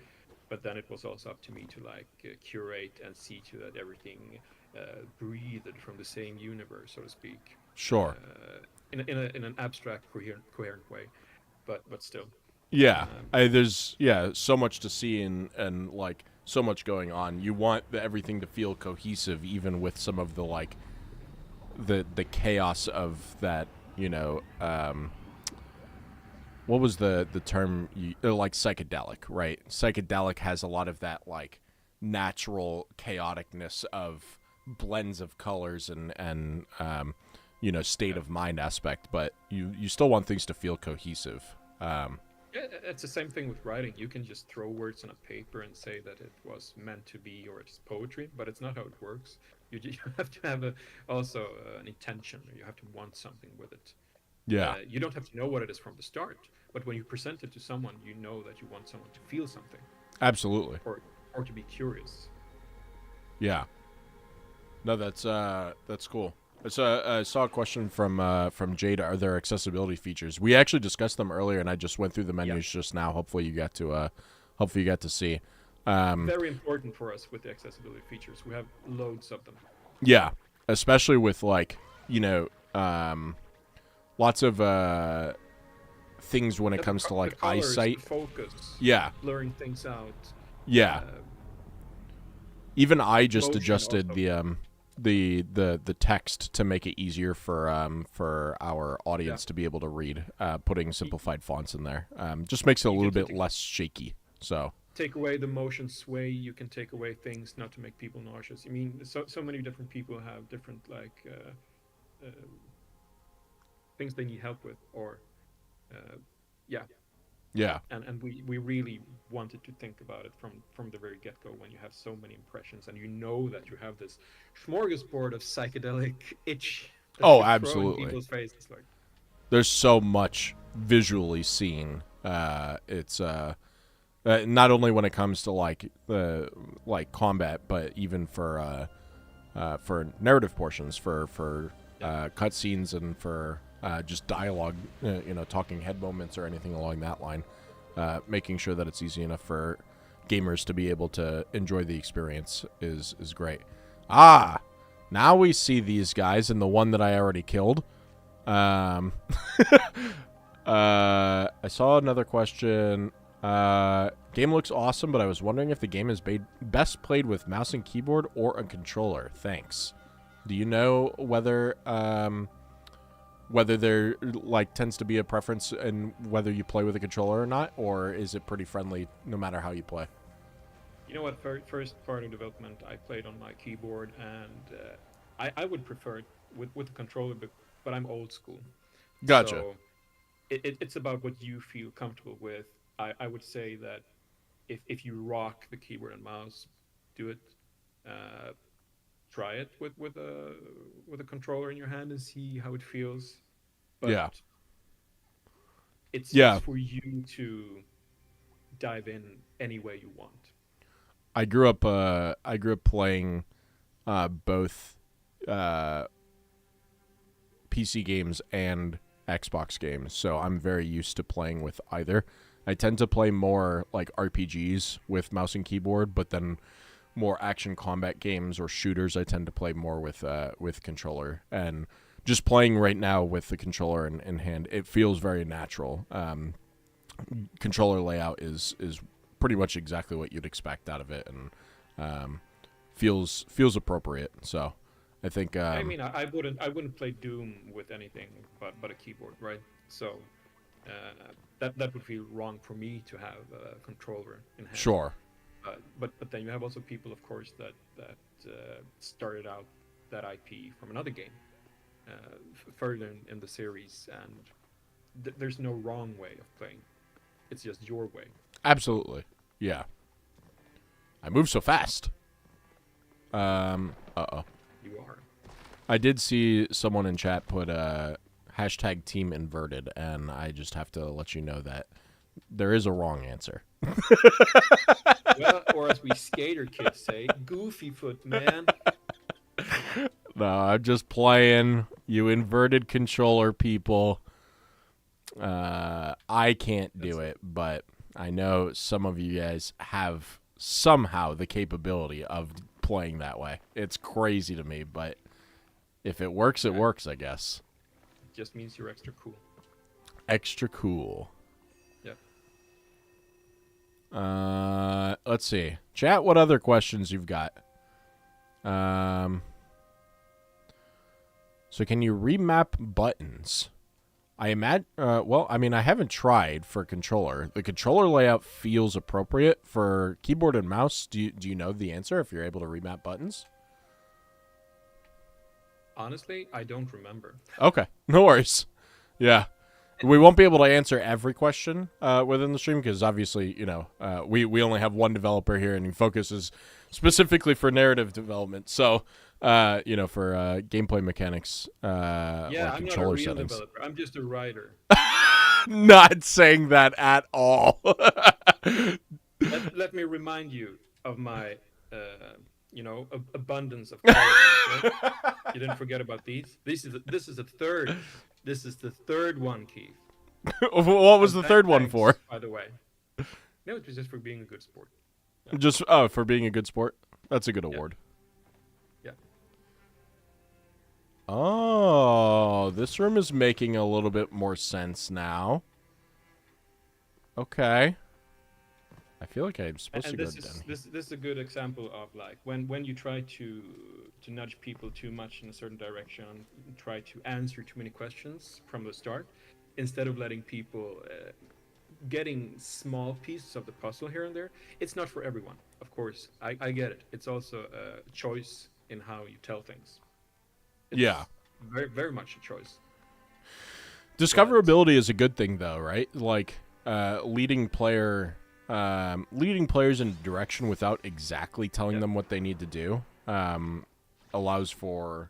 but then it was also up to me to like curate and see to that everything breathed from the same universe, so to speak. Sure. In an abstract, coherent way, but still. Yeah. There's so much to see and like so much going on. You want everything to feel cohesive, even with some of the like the chaos of that. What was the term? Like psychedelic, right? Psychedelic has a lot of that like natural chaoticness of blends of colors and state of mind aspect, but you still want things to feel cohesive. Yeah, it's the same thing with writing. You can just throw words on a paper and say that it was meant to be, or it's poetry, but it's not how it works. You have to have also an intention. You have to want something with it. Yeah, You don't have to know what it is from the start, but when you present it to someone, you know that you want someone to feel something, absolutely. or to be curious. Yeah. No, that's cool. I saw a question from Jade. Are there accessibility features? We actually discussed them earlier, and I just went through the menus just now. Hopefully, you got to see. Very important for us with the accessibility features. We have loads of them. Yeah, especially with like lots of things when it comes to like the colors, eyesight. the focus, Yeah, blurring things out. yeah. Even I just Motion adjusted also. the text to make it easier for our audience to be able to read. Putting simplified fonts in there just makes it a You little can bit less shaky. So take away the motion sway. You can take away things not to make people nauseous. I mean, so many different people have different like things they need help with, or yeah. yeah, And we really wanted to think about it from the very get-go, when you have so many impressions and you know that you have this smorgasbord of psychedelic itch that oh, you throw in absolutely. people's faces. Like, There's so much visually seen. It's not only when it comes to like the combat, but even for narrative portions, for cutscenes and for just dialogue, talking head moments or anything along that line, making sure that it's easy enough for gamers to be able to enjoy the experience is great. Now we see these guys, and the one that I already killed. I saw another question. Game looks awesome, but I was wondering if the game is best played with mouse and keyboard or a controller. Thanks. Do you know whether there like tends to be a preference in whether you play with a controller or not, or is it pretty friendly no matter how you play? you know what? First part of development, I played on my keyboard, and I would prefer it with a controller, but I'm old school. Gotcha. So it's about what you feel comfortable with. I would say that if you rock the keyboard and mouse, do it. Uh, Try it with a controller in your hand and see how it feels. But Yeah. it's Yeah. for you to dive in any way you want. I grew up playing both PC games and Xbox games, so I'm very used to playing with either. I tend to play more like RPGs with mouse and keyboard, but then more action combat games or shooters I tend to play more with controller. And just playing right now with the controller in hand, it feels very natural. Controller layout is pretty much exactly what you'd expect out of it, and feels appropriate. So I think I mean, I wouldn't play Doom with anything but a keyboard, right? So that would feel wrong for me to have a controller in hand. sure. But then you have also people, of course, that started out that IP from another game, further in the series, and there's no wrong way of playing. It's just your way. Absolutely. Yeah. I move so fast. You are. I did see someone in chat put hashtag team inverted, and I just have to let you know that there is a wrong answer. Well, or as we skater kids say, goofy foot, man. No, I'm just playing. You inverted controller people. I can't do it, but I know some of you guys have somehow the capability of playing that way. It's crazy to me, but if it works, it works, I guess. It just means you're extra cool. Extra cool. Yep. Let's see. Chat, what other questions you've got? So can you remap buttons? I imagine. Well, I mean, I haven't tried for controller. The controller layout feels appropriate for keyboard and mouse. Do you know the answer if you're able to remap buttons? Honestly, I don't remember. Okay, no worries. Yeah, we won't be able to answer every question within the stream because obviously, we only have one developer here and he focuses specifically for narrative development. So, for gameplay mechanics, Yeah, like I'm not a controller real settings. developer. I'm just a writer. Not saying that at all. Let me remind you of my, abundance of qualities. Right? You didn't forget about these. This is the third. This is the third one, Keith. What was the And third one thanks, for? By the way, no, it was just for being a good sport. Just for being a good sport. That's a good award. Yeah. Oh, this room is making a little bit more sense now. Okay. I feel like I'm supposed to go down. This is a good example of like when you try to nudge people too much in a certain direction, try to answer too many questions from the start, instead of letting people getting small pieces of the puzzle here and there. It's not for everyone, of course. I get it. It's also a choice in how you tell things. It's very, very much a choice. Discoverability is a good thing, though, right? Like leading players in a direction without exactly telling them what they need to do allows for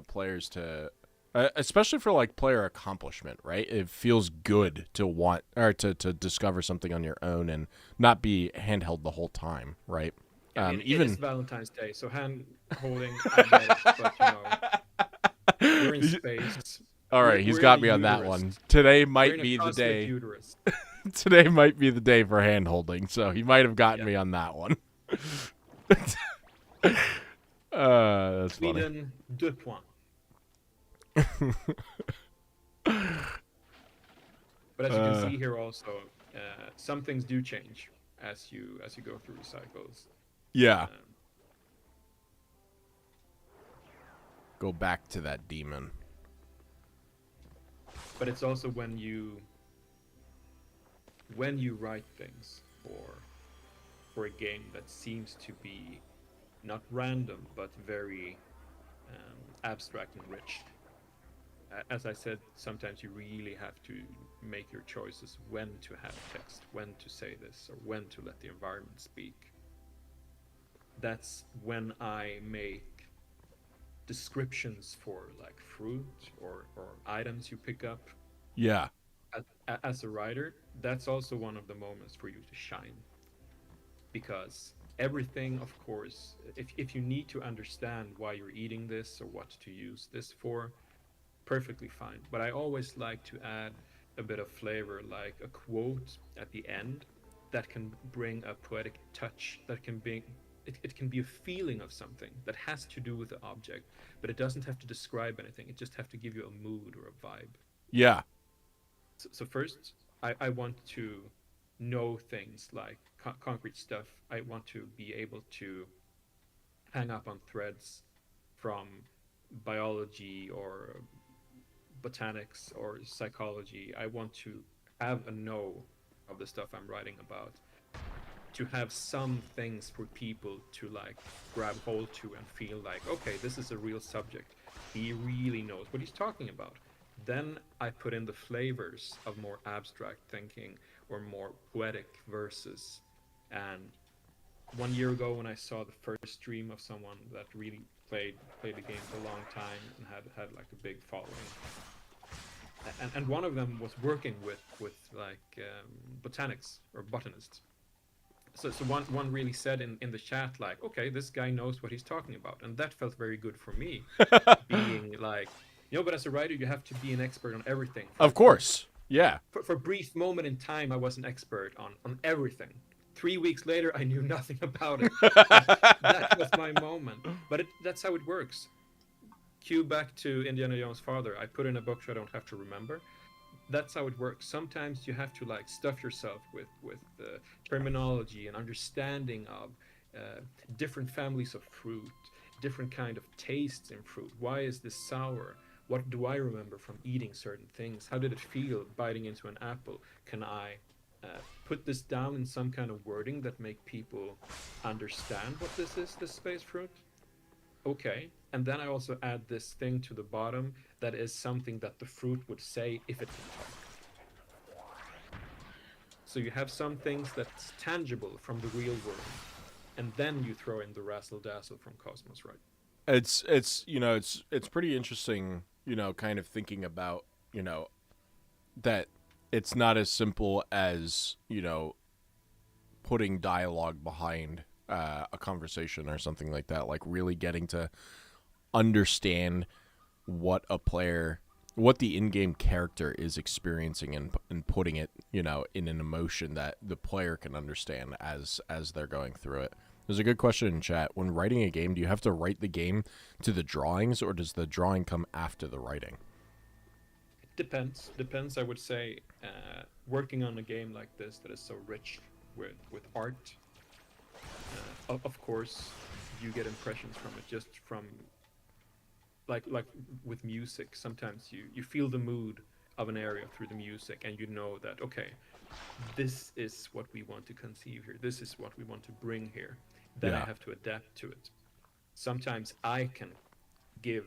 players to especially for like player accomplishment, right? It feels good to want or to discover something on your own and not be handheld the whole time, right? It Even is Valentine's Day, so hand holding, I get it, but we're in space. all right, he's got me on that one. Today might be the day. Uterus. Today might be the day for hand holding, so he might have gotten me on that one. That's funny. Sweden, 2 points. But as you can see here, also some things do change as you go through the cycles. Yeah. Go back to that demon. But it's also when you write things for a game that seems to be not random but very abstract and rich. As I said, sometimes you really have to make your choices when to have text, when to say this, or when to let the environment speak. That's when I make descriptions for like fruit or items you pick up. Yeah. As a writer, that's also one of the moments for you to shine. Because everything, of course, if you need to understand why you're eating this or what to use this for, perfectly fine. But I always like to add a bit of flavor, like a quote at the end that can bring a poetic touch, that can bring it can be a feeling of something that has to do with the object, but it doesn't have to describe anything. It just have to give you a mood or a vibe. Yeah. So first, I want to know things like concrete stuff. I want to be able to hang up on threads from biology or botanics or psychology. I want to have a know of the stuff I'm writing about. to have some things for people to like grab hold to and feel like, okay, this is a real subject. He really knows what he's talking about. Then I put in the flavors of more abstract thinking or more poetic verses. And 1 year ago, when I saw the first stream of someone that really played the game for a long time and had like a big following, and one of them was working with like botanics or botanists. So one really said in the chat like, okay, this guy knows what he's talking about, and that felt very good for me, being like, but as a writer, you have to be an expert on everything. Of course, yeah. For a brief moment in time, I was an expert on everything. 3 weeks later, I knew nothing about it. That was my moment. But that's how it works. Cue back to Indiana Jones' father. I put in a book so I don't have to remember. That's how it works. Sometimes you have to like stuff yourself with terminology and understanding of different families of fruit, different kind of tastes in fruit. Why is this sour? What do I remember from eating certain things? How did it feel biting into an apple? Can I put this down in some kind of wording that make people understand what this is, this space fruit? Okay. And then I also add this thing to the bottom that is something that the fruit would say if it could talk. So you have some things that's tangible from the real world, and then you throw in the razzle dazzle from Cosmos, right? It's it's pretty interesting, kind of thinking about, that it's not as simple as, putting dialogue behind a conversation or something like that, like really getting to understand what the in-game character is experiencing and putting it, in an emotion that the player can understand as they're going through it. There's a good question in chat. When writing a game, do you have to write the game to the drawings, or does the drawing come after the writing? Depends, I would say. Working on a game like this that is so rich with art, of course, you get impressions from it just from like with music. Sometimes you feel the mood of an area through the music, and you know that, okay, this is what we want to conceive here. This is what we want to bring here. Then I have to adapt to it. Sometimes I can give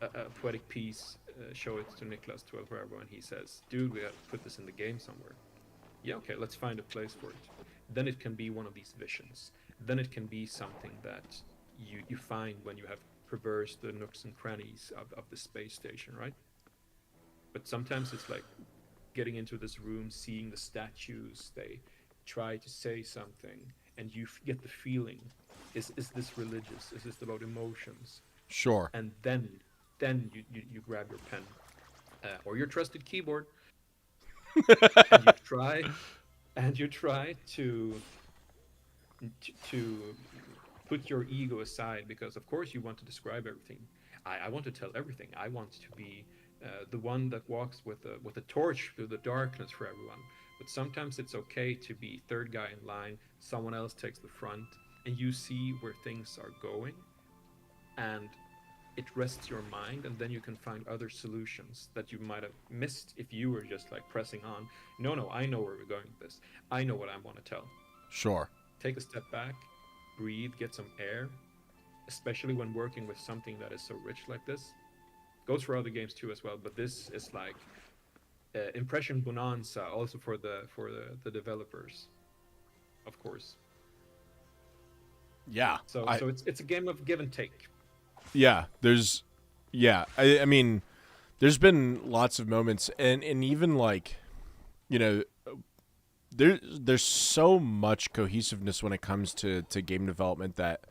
a poetic piece, show it to Niklas 12 Forever, and he says, dude, we have to put this in the game somewhere. Yeah, okay, let's find a place for it. Then it can be one of these visions. Then it can be something that you find when you have traversed the nooks and crannies of the space station, right? But sometimes it's like getting into this room, seeing the statues, they try to say something, and you get the feeling, is this religious? Is this about emotions? Sure. And then you grab your pen or your trusted keyboard, and you try to put your ego aside, because of course you want to describe everything. I want to tell everything. I want to be the one that walks with a torch through the darkness for everyone. But sometimes it's okay to be third guy in line. Someone else takes the front, and you see where things are going, and it rests your mind, and then you can find other solutions that you might have missed if you were just like pressing on. No, I know where we're going with this. I know what I want to tell. Sure. Take a step back, breathe, get some air, especially when working with something that is so rich like this. Goes for other games too as well, but this is like impression bonanza also for the developers, of course. Yeah. So it's a game of give and take. Yeah, I mean, there's been lots of moments, and even like, there's so much cohesiveness when it comes to game development that,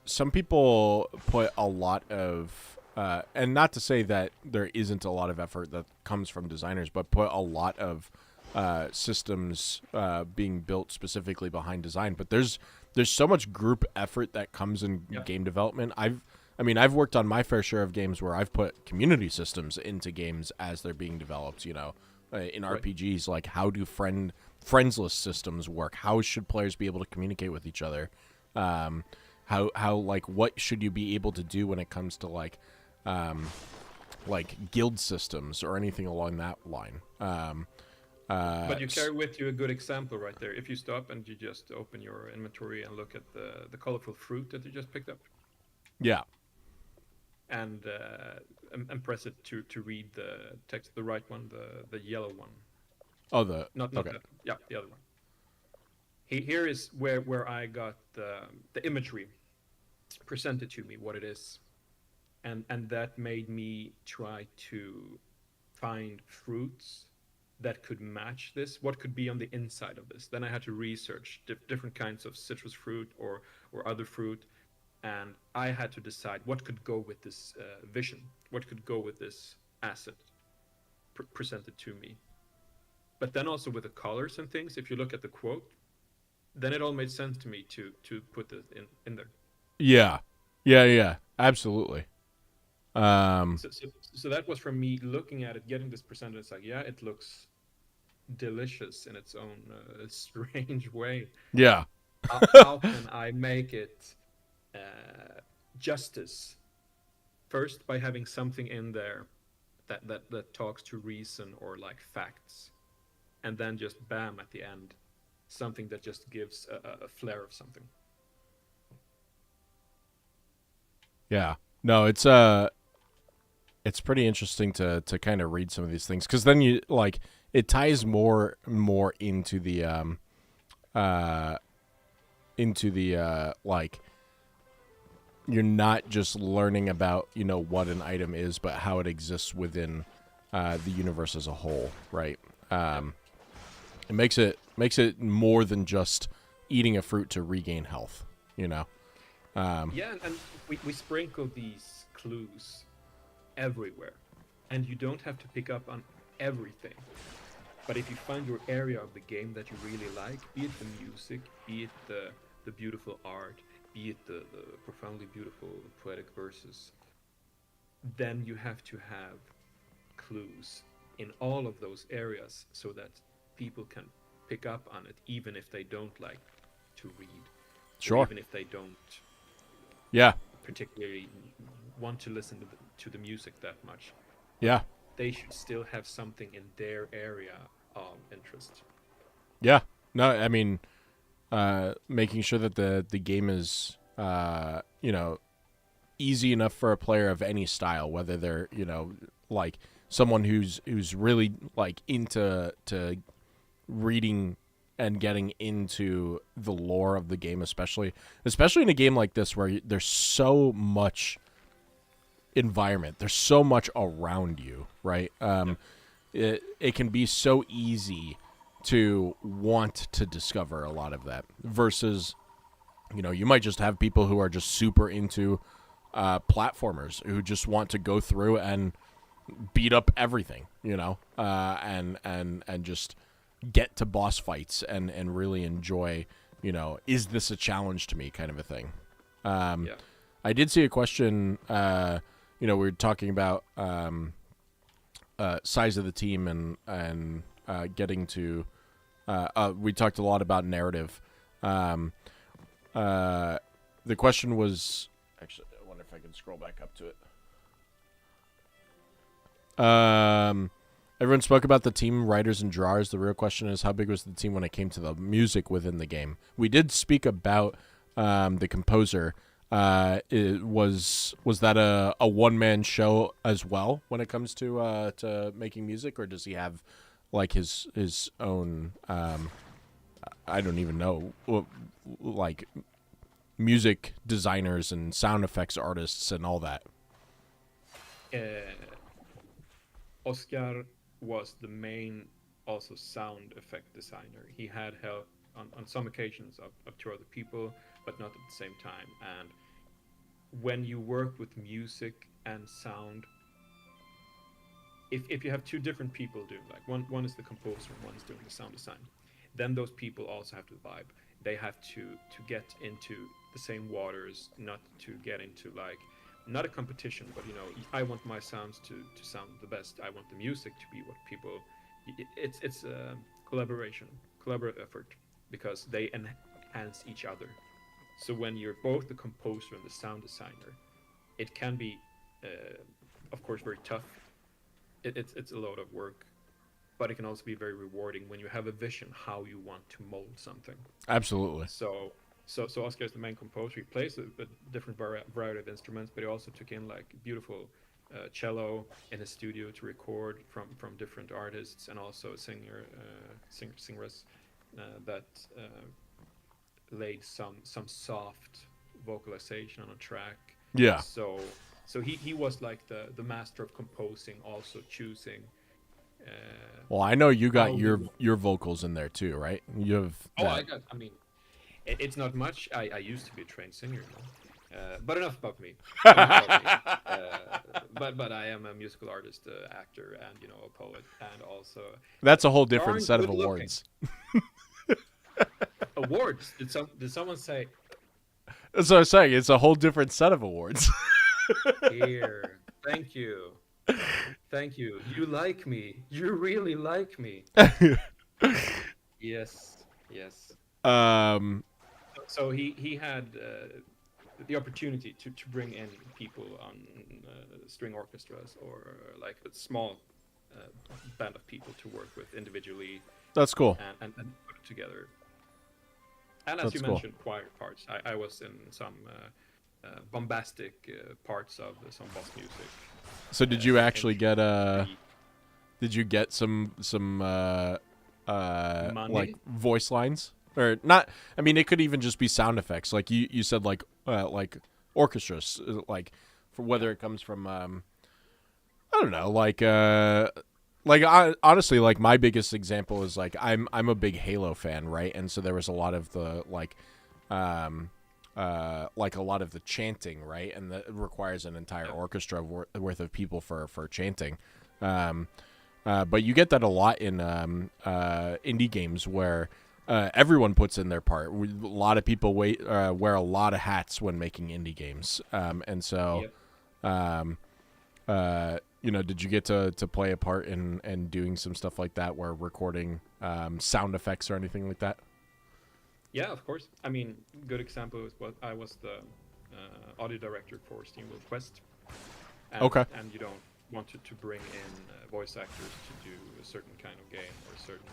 some people put a lot of, and not to say that there isn't a lot of effort that comes from designers, but put a lot of systems being built specifically behind design. But there's so much group effort that comes in game development. I've worked on my fair share of games where I've put community systems into games as they're being developed, in RPGs, like how do friendsless systems work? How should players be able to communicate with each other? How like what should you be able to do when it comes to like guild systems or anything along that line? But you s- carry with you a good example right there. If you stop and you just open your inventory and look at the colorful fruit that you just picked up, yeah. and press it to read the text, the right one, the yellow one, Oh, the not okay. that, yeah, the other one. Here is where I got the imagery presented to me, what it is, and that made me try to find fruits that could match this. What could be on the inside of this? Then I had to research different kinds of citrus fruit or other fruit, and I had to decide what could go with this vision, what could go with this asset presented to me. But then also with the colors and things, if you look at the quote, then it all made sense to me to put it in there. Yeah, yeah, absolutely. Um, So that was from me looking at it, getting this presented. It's like, yeah, it looks delicious in its own strange way. yeah, How can I make it justice? First, by having something in there that talks to reason or like facts, and then just bam at the end, something that just gives a flair of something. yeah. No, it's pretty interesting to kind of read some of these things because then you like it ties more uh into the like you're not just learning about what an item is, but how it exists within the universe as a whole, right? Yep. It makes it more than just eating a fruit to regain health, you know. Yeah, and we sprinkle these clues everywhere, and you don't have to pick up on everything. But if you find your area of the game that you really like, be it the music, be it the beautiful art, be it the profoundly beautiful poetic verses, then you have to have clues in all of those areas so that people can pick up on it, even if they don't like to read, or Sure. even if they don't Yeah. particularly want to listen to the music that much. But Yeah. they should still have something in their area of interest. Yeah. No, I mean, making sure that the game is easy enough for a player of any style, whether they're like someone who's really like into to reading and getting into the lore of the game, especially in a game like this where there's so much environment, there's so much around you, right? Yep. It can be so easy to want to discover a lot of that versus you might just have people who are just super into platformers who just want to go through and beat up everything, and just get to boss fights and really enjoy, is this a challenge to me kind of a thing. Yeah. I did see a question, we were talking about size of the team and getting to, we talked a lot about narrative. The question was, actually, I wonder if I can scroll back up to it. Everyone spoke about the team, writers and drawers. The real question is, how big was the team when it came to the music within the game? We did speak about the composer. Was that a one man show as well when it comes to making music, or does he have like his own? I don't even know, like music designers and sound effects artists and all that. Oscar was the main also sound effect designer. He had help on some occasions of two other people, but not at the same time. And when you work with music and sound, if you have two different people doing, like one is the composer and one is doing the sound design, then those people also have to vibe. They have to get into the same waters, not to get into like not a competition, but I want my sounds to sound the best. I want the music to be what people. It's a collaborative effort, because they enhance each other. So when you're both the composer and the sound designer, it can be, of course, very tough. It's a lot of work, but it can also be very rewarding when you have a vision how you want to mold something. Absolutely. So Oscar is the main composer. He plays a different variety of instruments, but he also took in like beautiful cello in his studio to record from different artists, and also a singeress that laid some soft vocalization on a track. Yeah. So he was like the master of composing, also choosing. Uh, Well, I know you got how your vocals in there too, right? You have Oh, that. I mean, it's not much. I used to be a trained singer, you know. But enough about me. Enough about me. But I am a musical artist, actor, and a poet, and also That's a whole different darn set of good looking. awards. Awards. Did someone say That's what I'm saying. It's a whole different set of awards. here? Thank you. Thank you. You like me. You really like me. Yes. Yes. um, So he had the opportunity to bring in people on string orchestras, or like a small band of people to work with individually, that's cool. and put it together. And as That's you cool. mentioned, choir parts. I was in some bombastic parts of some boss music. So did you actually get the Did you get some money? like voice lines or not? I mean, it could even just be sound effects. Like you said, like orchestras, like for whether it comes from I don't know, honestly, like my biggest example is like I'm a big Halo fan, right? And so there was a lot of the like a lot of the chanting, right? And that requires an entire orchestra worth of people for chanting. But you get that a lot in indie games where everyone puts in their part. A lot of people wear a lot of hats when making indie games, and so. Yep. Did you get to play a part in doing some stuff like that, where recording sound effects or anything like that? Yeah, of course. I mean, good example is what I was the audio director for SteamWorld Quest. Okay. And you don't want to bring in voice actors to do a certain kind of game, or a certain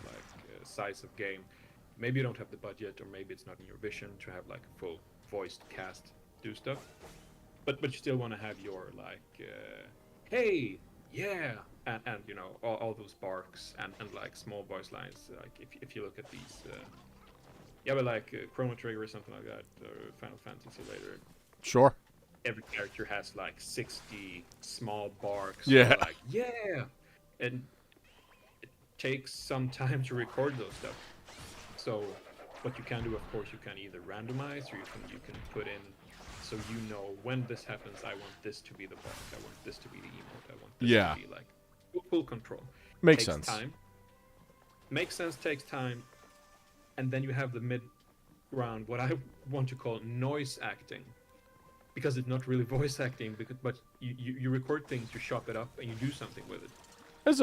size of game. Maybe you don't have the budget, or maybe it's not in your vision to have like a full voiced cast do stuff. But you still want to have your hey, yeah, and all those barks and like small voice lines. Like if you look at these, but like Chrono Trigger or something like that, or Final Fantasy later. Sure. Every character has like 60 small barks. Yeah. Like yeah, and it takes some time to record those stuff. So what you can do, of course, you can either randomize, or you can put in. So when this happens, I want this to be the bark. I want this to be the emote. I want this to be like full control. Makes Takes sense. Time. Makes sense. Takes time. And then you have the mid ground, what I want to call noise acting, because it's not really voice acting, but you record things, you chop it up, and you do something with it. As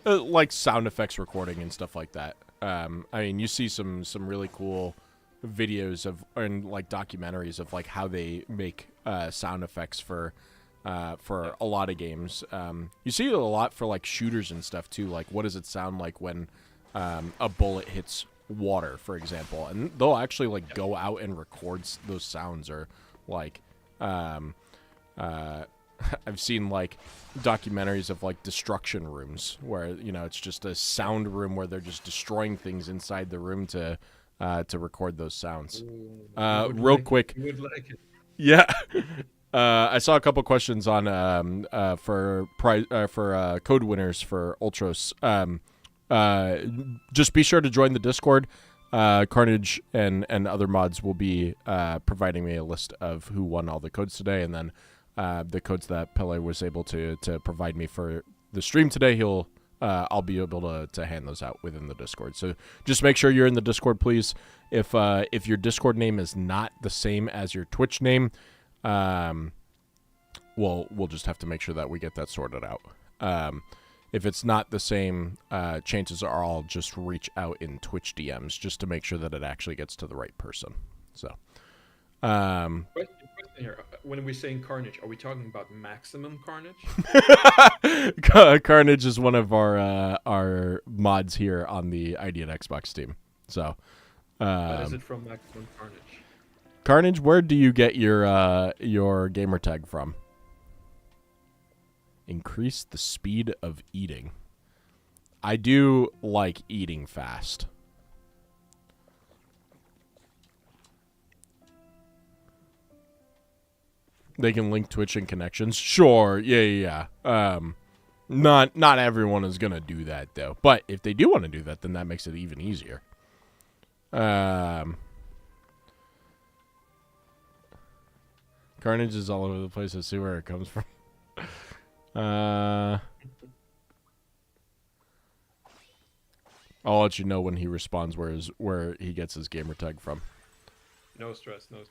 like sound effects recording and stuff like that. I mean, you see some really cool videos and like documentaries of like how they make sound effects for a lot of games. You see it a lot for like shooters and stuff too. Like, what does it sound like when a bullet hits water, for example? And they'll actually like go out and record those sounds, or like I've seen like documentaries of like destruction rooms where it's just a sound room where they're just destroying things inside the room to record those sounds. Real quick. You would like it. Yeah. I saw a couple questions on for code winners for Ultros. Just be sure to join the Discord. Carnage and other mods will be providing me a list of who won all the codes today, and then the codes that Pele was able to provide me for the stream today, I'll be able to hand those out within the Discord. So just make sure you're in the Discord, please. If your Discord name is not the same as your Twitch name, we'll just have to make sure that we get that sorted out. If it's not the same, chances are I'll just reach out in Twitch DMs just to make sure that it actually gets to the right person. So, Question here, when we're saying carnage, are we talking about maximum carnage? Carnage is one of our mods here on the ID and Xbox team. So, But is it from maximum carnage? Carnage, where do you get your gamer tag from? Increase the speed of eating. I do like eating fast. They can link Twitch and connections. Sure, yeah. Not everyone is gonna do that though. But if they do want to do that, then that makes it even easier. Carnage is all over the place. I see where it comes from. I'll let you know when he responds where he gets his gamer tag from. No stress. To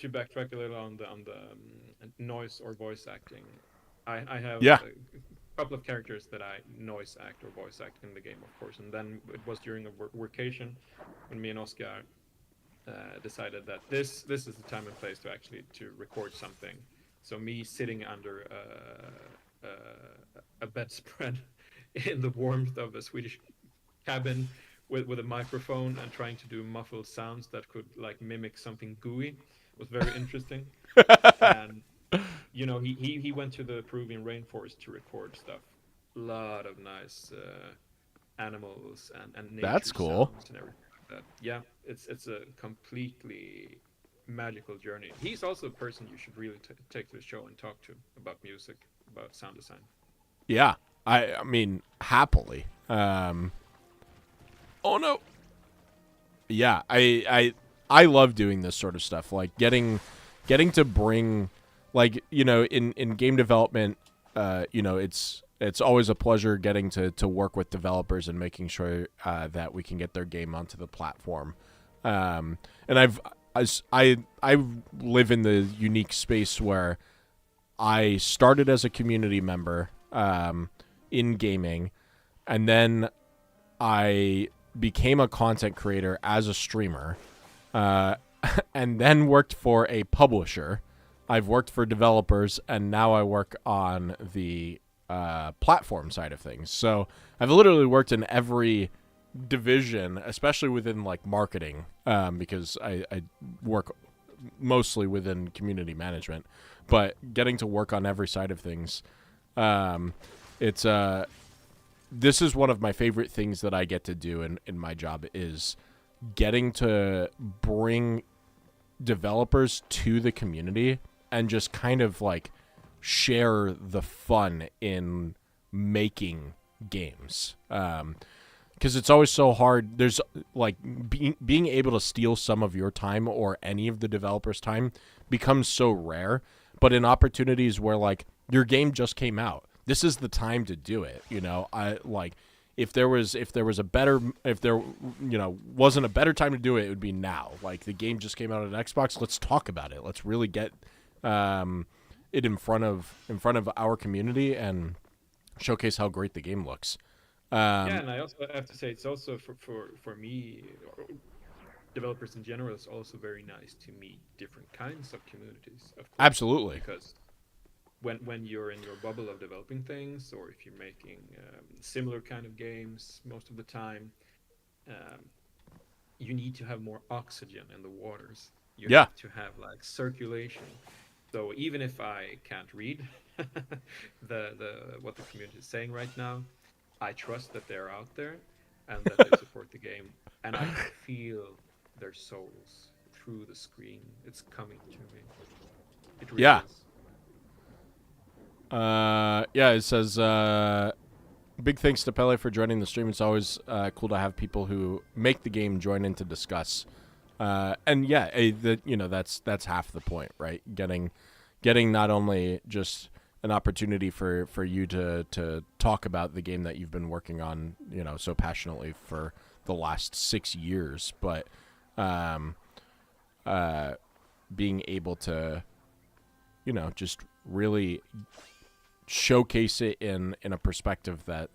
backtrack a little on the noise or voice acting, I have Yeah. a couple of characters that I noise act or voice act in the game, of course. And then it was during a workation when me and Oscar decided that this is the time and place to record something. So me sitting under a bedspread in the warmth of a Swedish cabin with a microphone and trying to do muffled sounds that could like mimic something gooey was very interesting. And he went to the Peruvian rainforest to record stuff. A lot of nice animals and nature That's cool. sounds and everything like that. Yeah, it's a completely magical journey. He's also a person you should really take to the show and talk to about music, about sound design. Yeah, I mean happily. Oh no. Yeah, I love doing this sort of stuff. Like getting to bring, like, in game development, it's always a pleasure getting to work with developers and making sure that we can get their game onto the platform. And I live in the unique space where I started as a community member in gaming, and then I became a content creator as a streamer, and then worked for a publisher. I've worked for developers, and now I work on the platform side of things. So I've literally worked in every division, especially within like marketing, because I work mostly within community management. But getting to work on every side of things, this is one of my favorite things that I get to do in my job, is getting to bring developers to the community and just kind of like share the fun in making games. Because it's always so hard. There's like being able to steal some of your time or any of the developers' time becomes so rare. But in opportunities where like your game just came out, this is the time to do it. I like if there wasn't a better time to do it, it would be now. Like the game just came out on Xbox. Let's talk about it. Let's really get it in front of our community and showcase how great the game looks. Yeah, and I also have to say it's also for me, developers in general, it's also very nice to meet different kinds of communities. Of course, Absolutely. because when you're in your bubble of developing things, or if you're making similar kind of games, most of the time, you need to have more oxygen in the waters. You Yeah. have to have like circulation. So even if I can't read the what the community is saying right now, I trust that they're out there and that they support the game, and I feel their souls through the screen. It's coming to me. It really Yeah. is. It says, big thanks to Pele for joining the stream. It's always cool to have people who make the game join in to discuss. And yeah, that's half the point, right? Getting not only just an opportunity for you to talk about the game that you've been working on, so passionately for the last 6 years, but being able to, just really showcase it in a perspective that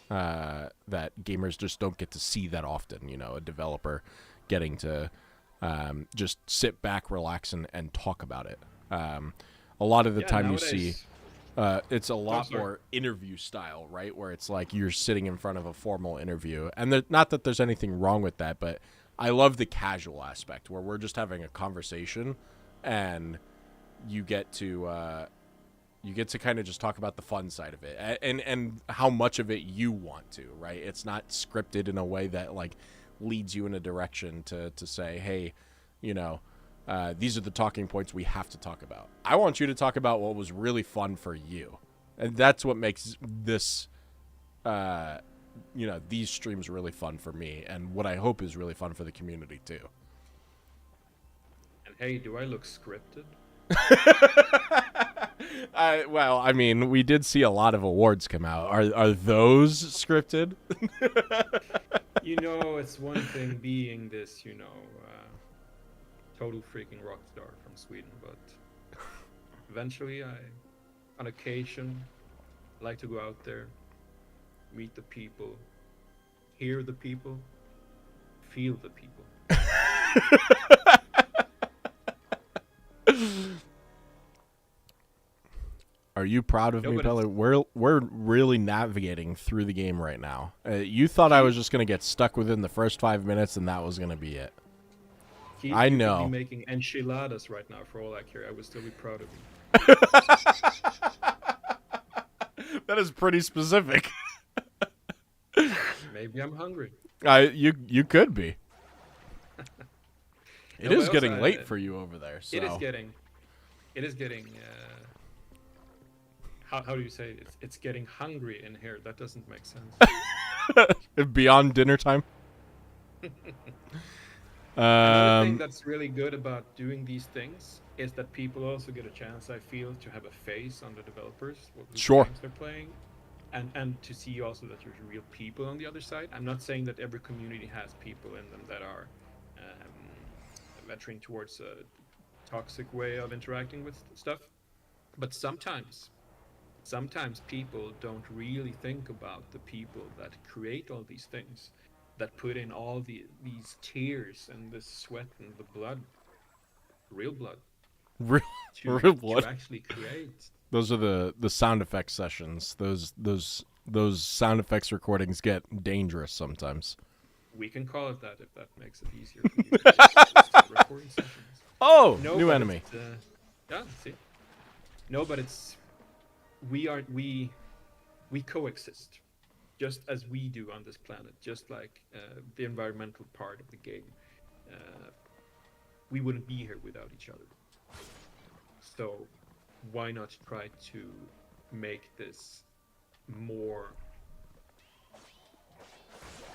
that gamers just don't get to see that often. A developer getting to just sit back, relax, and talk about it. A lot of the time nowadays, you see it's a lot sorry. more interview style, right? Where it's like you're sitting in front of a formal interview. And not that there's anything wrong with that, but I love the casual aspect where we're just having a conversation and you get to kind of just talk about the fun side of it and how much of it you want to, right? It's not scripted in a way that like leads you in a direction to say, hey, you know, these are the talking points we have to talk about. I want you to talk about what was really fun for you. And that's what makes this, these streams really fun for me and what I hope is really fun for the community too. And hey, do I look scripted? Well, I mean, we did see a lot of awards come out. Are those scripted? It's one thing being this, total freaking rock star from Sweden, but eventually on occasion, like to go out there, meet the people, hear the people, feel the people. Are you proud of me, Pelle? We're really navigating through the game right now. You thought I was just going to get stuck within the first 5 minutes and that was going to be it. Keith, I you know. could be making enchiladas right now for all I care. I would still be proud of you. That is pretty specific. Maybe I'm hungry. You could be. It is getting late for you over there. So. It is getting. How do you say it? It's getting hungry in here. That doesn't make sense. Beyond dinner time. Another thing that's really good about doing these things is that people also get a chance, I feel, to have a face on the developers, whose Sure. games they're playing, and to see also that there's real people on the other side. I'm not saying that every community has people in them that are venturing towards a toxic way of interacting with stuff, but sometimes people don't really think about the people that create all these things, that put in all these tears and the sweat and the blood, real blood, real blood, to actually create. Those are the sound effects sessions. Those sound effects recordings get dangerous sometimes. We can call it that if that makes it easier for you. It's recording sessions. Oh, new enemy. Yeah, see. No, but it's we coexist, just as we do on this planet. Just like the environmental part of the game, we wouldn't be here without each other. So why not try to make this more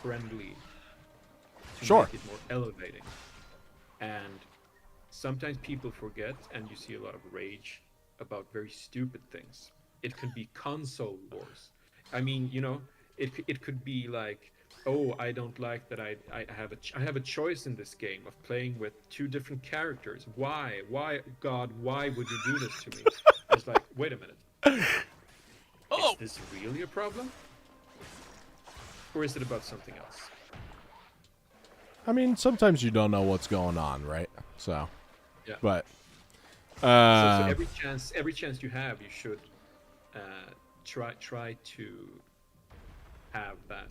friendly? To Sure. make it more elevating. And sometimes people forget, and you see a lot of rage about very stupid things. It could be console wars. I mean, it could be like, oh, I don't like that I have a choice in this game of playing with two different characters. Why, God, why would you do this to me? It's like, wait a minute. Is this really a problem? Or is it about something else? I mean, sometimes you don't know what's going on, right? So, yeah. But so every chance you have, you should try to have that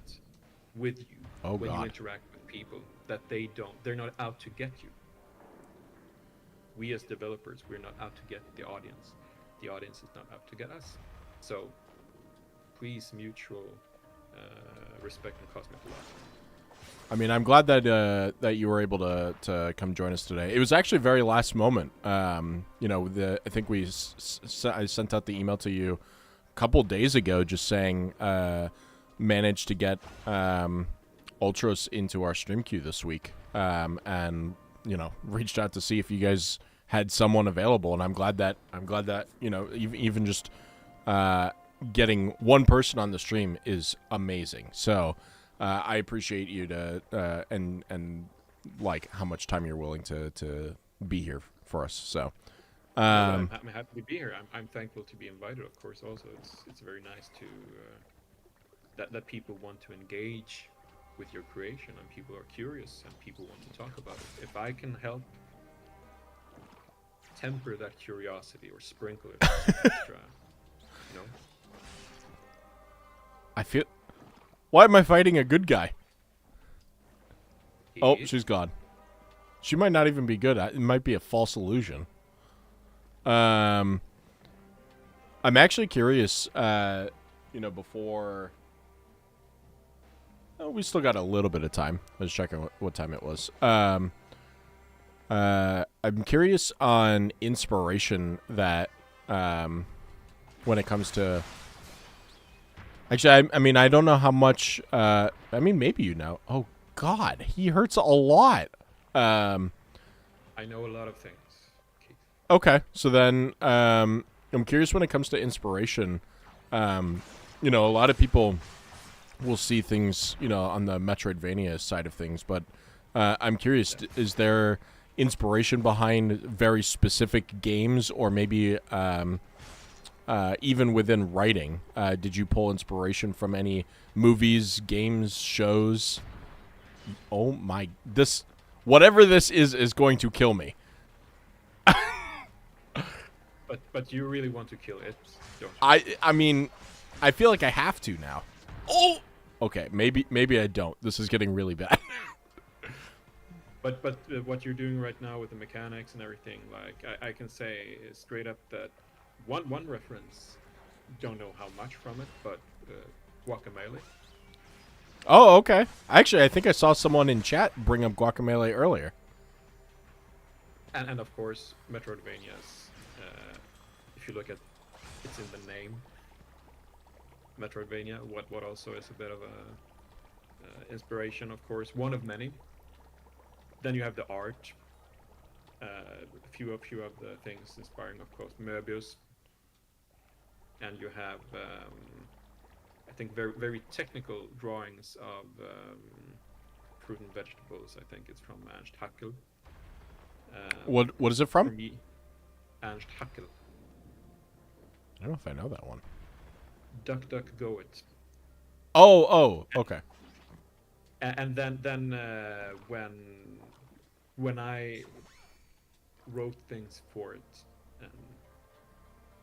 with you when you interact with people, that they're not out to get you. We as developers, we're not out to get the audience. The audience is not out to get us. So please, mutual respect and cosmic love. I mean, I'm glad that you were able to come join us today. It was actually very last moment. I think I sent out the email to you a couple days ago, just saying managed to get Ultros into our stream queue this week, and reached out to see if you guys had someone available, and I'm glad that even just getting one person on the stream is amazing. So. I appreciate you and like how much time you're willing to be here for us. So, I'm happy to be here. I'm thankful to be invited. Of course, also it's very nice to that people want to engage with your creation, and people are curious and people want to talk about it. If I can help temper that curiosity or sprinkle it with some extra, you know. I feel. Why am I fighting a good guy? Oh, It- she's gone. She might not even be good. It might be a false illusion. I'm actually curious. Before. Oh, we still got a little bit of time. I was checking what time it was. I'm curious on inspiration that, when it comes to. Actually, I mean, I don't know how much. I mean, maybe you know. Oh God, he hurts a lot. I know a lot of things, Keith. Okay, so then I'm curious when it comes to inspiration. A lot of people will see things, on the Metroidvania side of things, but I'm curious: is there inspiration behind very specific games, or maybe even within writing? Did you pull inspiration from any movies, games, shows? Oh my! Whatever this is going to kill me. But you really want to kill it, don't you? I mean, I feel like I have to now. Oh. Okay, maybe I don't. This is getting really bad. But what you're doing right now with the mechanics and everything, like I can say straight up that one reference, don't know how much from it, but Guacamelee. Oh, okay. Actually, I think I saw someone in chat bring up Guacamelee earlier. And of course, Metroidvanias. If you look at, it's in the name. Metroidvania. What also is a bit of a inspiration, of course, one of many. Then you have the art. A few of the things inspiring, of course, Möbius. And you have, I think, very very technical drawings of fruit and vegetables. I think it's from Ernst Haeckel. What is it For from? me, Ernst Haeckel. I don't know if I know that one. Duck Duck Go It. Oh, okay. And then when I wrote things for it,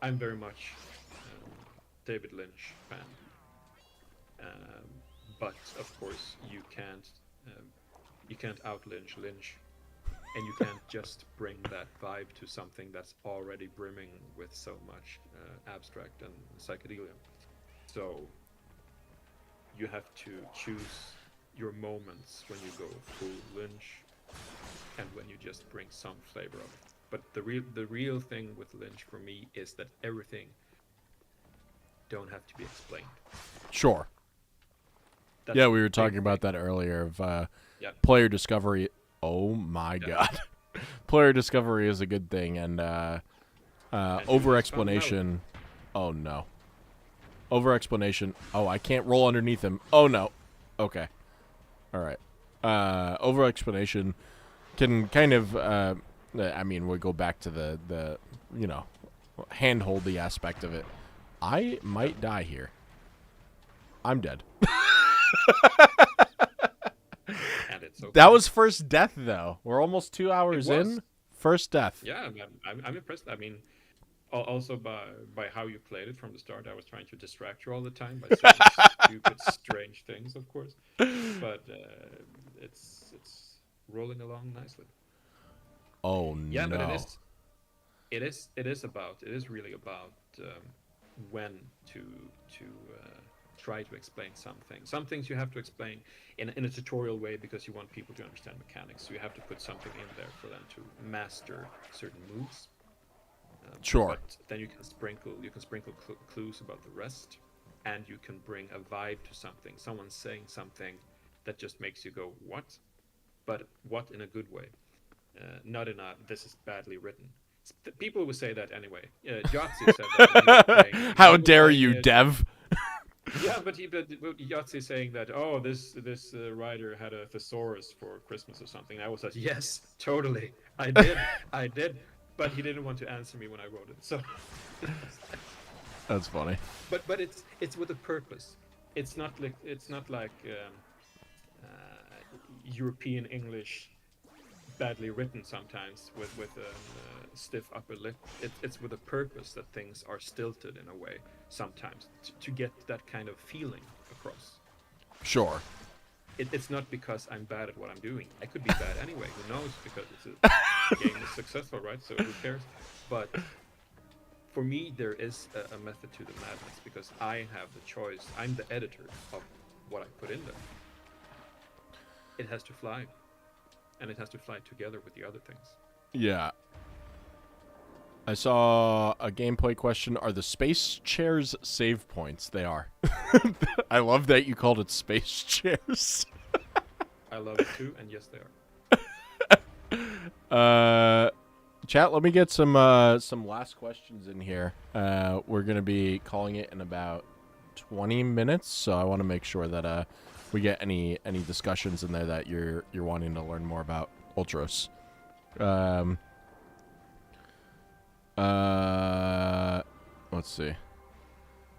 I'm very much David Lynch fan. But of course you can't out Lynch, and you can't just bring that vibe to something that's already brimming with so much abstract and psychedelia. So you have to choose your moments when you go full Lynch and when you just bring some flavor of it. But the real thing with Lynch for me is that everything don't have to be explained. Sure. That's Yeah, the we were big talking thing. about that earlier of Yeah. player discovery. Oh my God. Player discovery is a good thing, and over explanation. Oh no. Over explanation. Oh, I can't roll underneath him. Oh no. Okay. All right. Over explanation can kind of. I mean, we go back to the handholdy aspect of it. I might die here. I'm dead. And it's okay. That was first death, though. We're almost 2 hours was. in. First death. Yeah, I'm impressed. I mean, also by how you played it from the start. I was trying to distract you all the time by saying stupid, strange things, of course. But it's rolling along nicely. Oh Yeah, no. but it is really about when to try to explain something. Some things you have to explain in a tutorial way because you want people to understand mechanics. So you have to put something in there for them to master certain moves. Sure. But then you can sprinkle clues about the rest, and you can bring a vibe to something. Someone's saying something that just makes you go, "What?" But what in a good way, not in a "this is badly written." People would say that anyway. Yahtzee said that when he was playing. How dare you, Dev? Yeah, but Yahtzee saying that, oh, this writer had a thesaurus for Christmas or something. I was like, yes, totally, I did, but he didn't want to answer me when I wrote it. So That's funny. but it's with a purpose. It's not like European English badly written sometimes with a stiff upper lip. It's with a purpose that things are stilted in a way sometimes to get that kind of feeling across. Sure. It's not because I'm bad at what I'm doing. I could be bad anyway. Who knows? Because the game is successful, right? So who cares? But for me, there is a method to the madness because I have the choice. I'm the editor of what I put in there. It has to fly, and it has to fly together with the other things. Yeah. I saw a gameplay question. Are the space chairs save points? They are. I love that you called it space chairs. I love it too, and yes, they are. Chat, let me get some last questions in here. We're gonna be calling it in about 20 minutes, so I want to make sure that we get any discussions in there that you're wanting to learn more about Ultros. Let's see.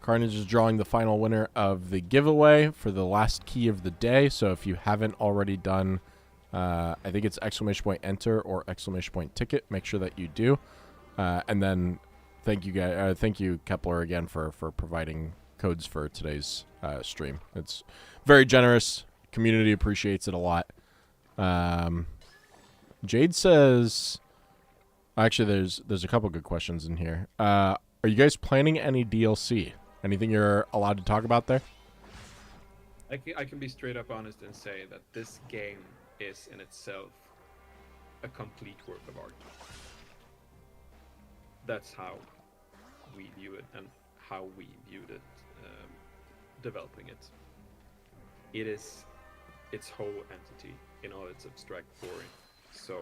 Carnage is drawing the final winner of the giveaway for the last key of the day. So if you haven't already done, I think it's !enter or !ticket. Make sure that you do. And then thank you guys. Thank you Kepler again for providing codes for today's stream. It's very generous. Community appreciates it a lot. Jade says, actually, there's a couple good questions in here. Are you guys planning any DLC? Anything you're allowed to talk about there? I can be straight up honest and say that this game is in itself a complete work of art. That's how we view it and how we viewed it developing it. It is its whole entity in all its abstract glory. So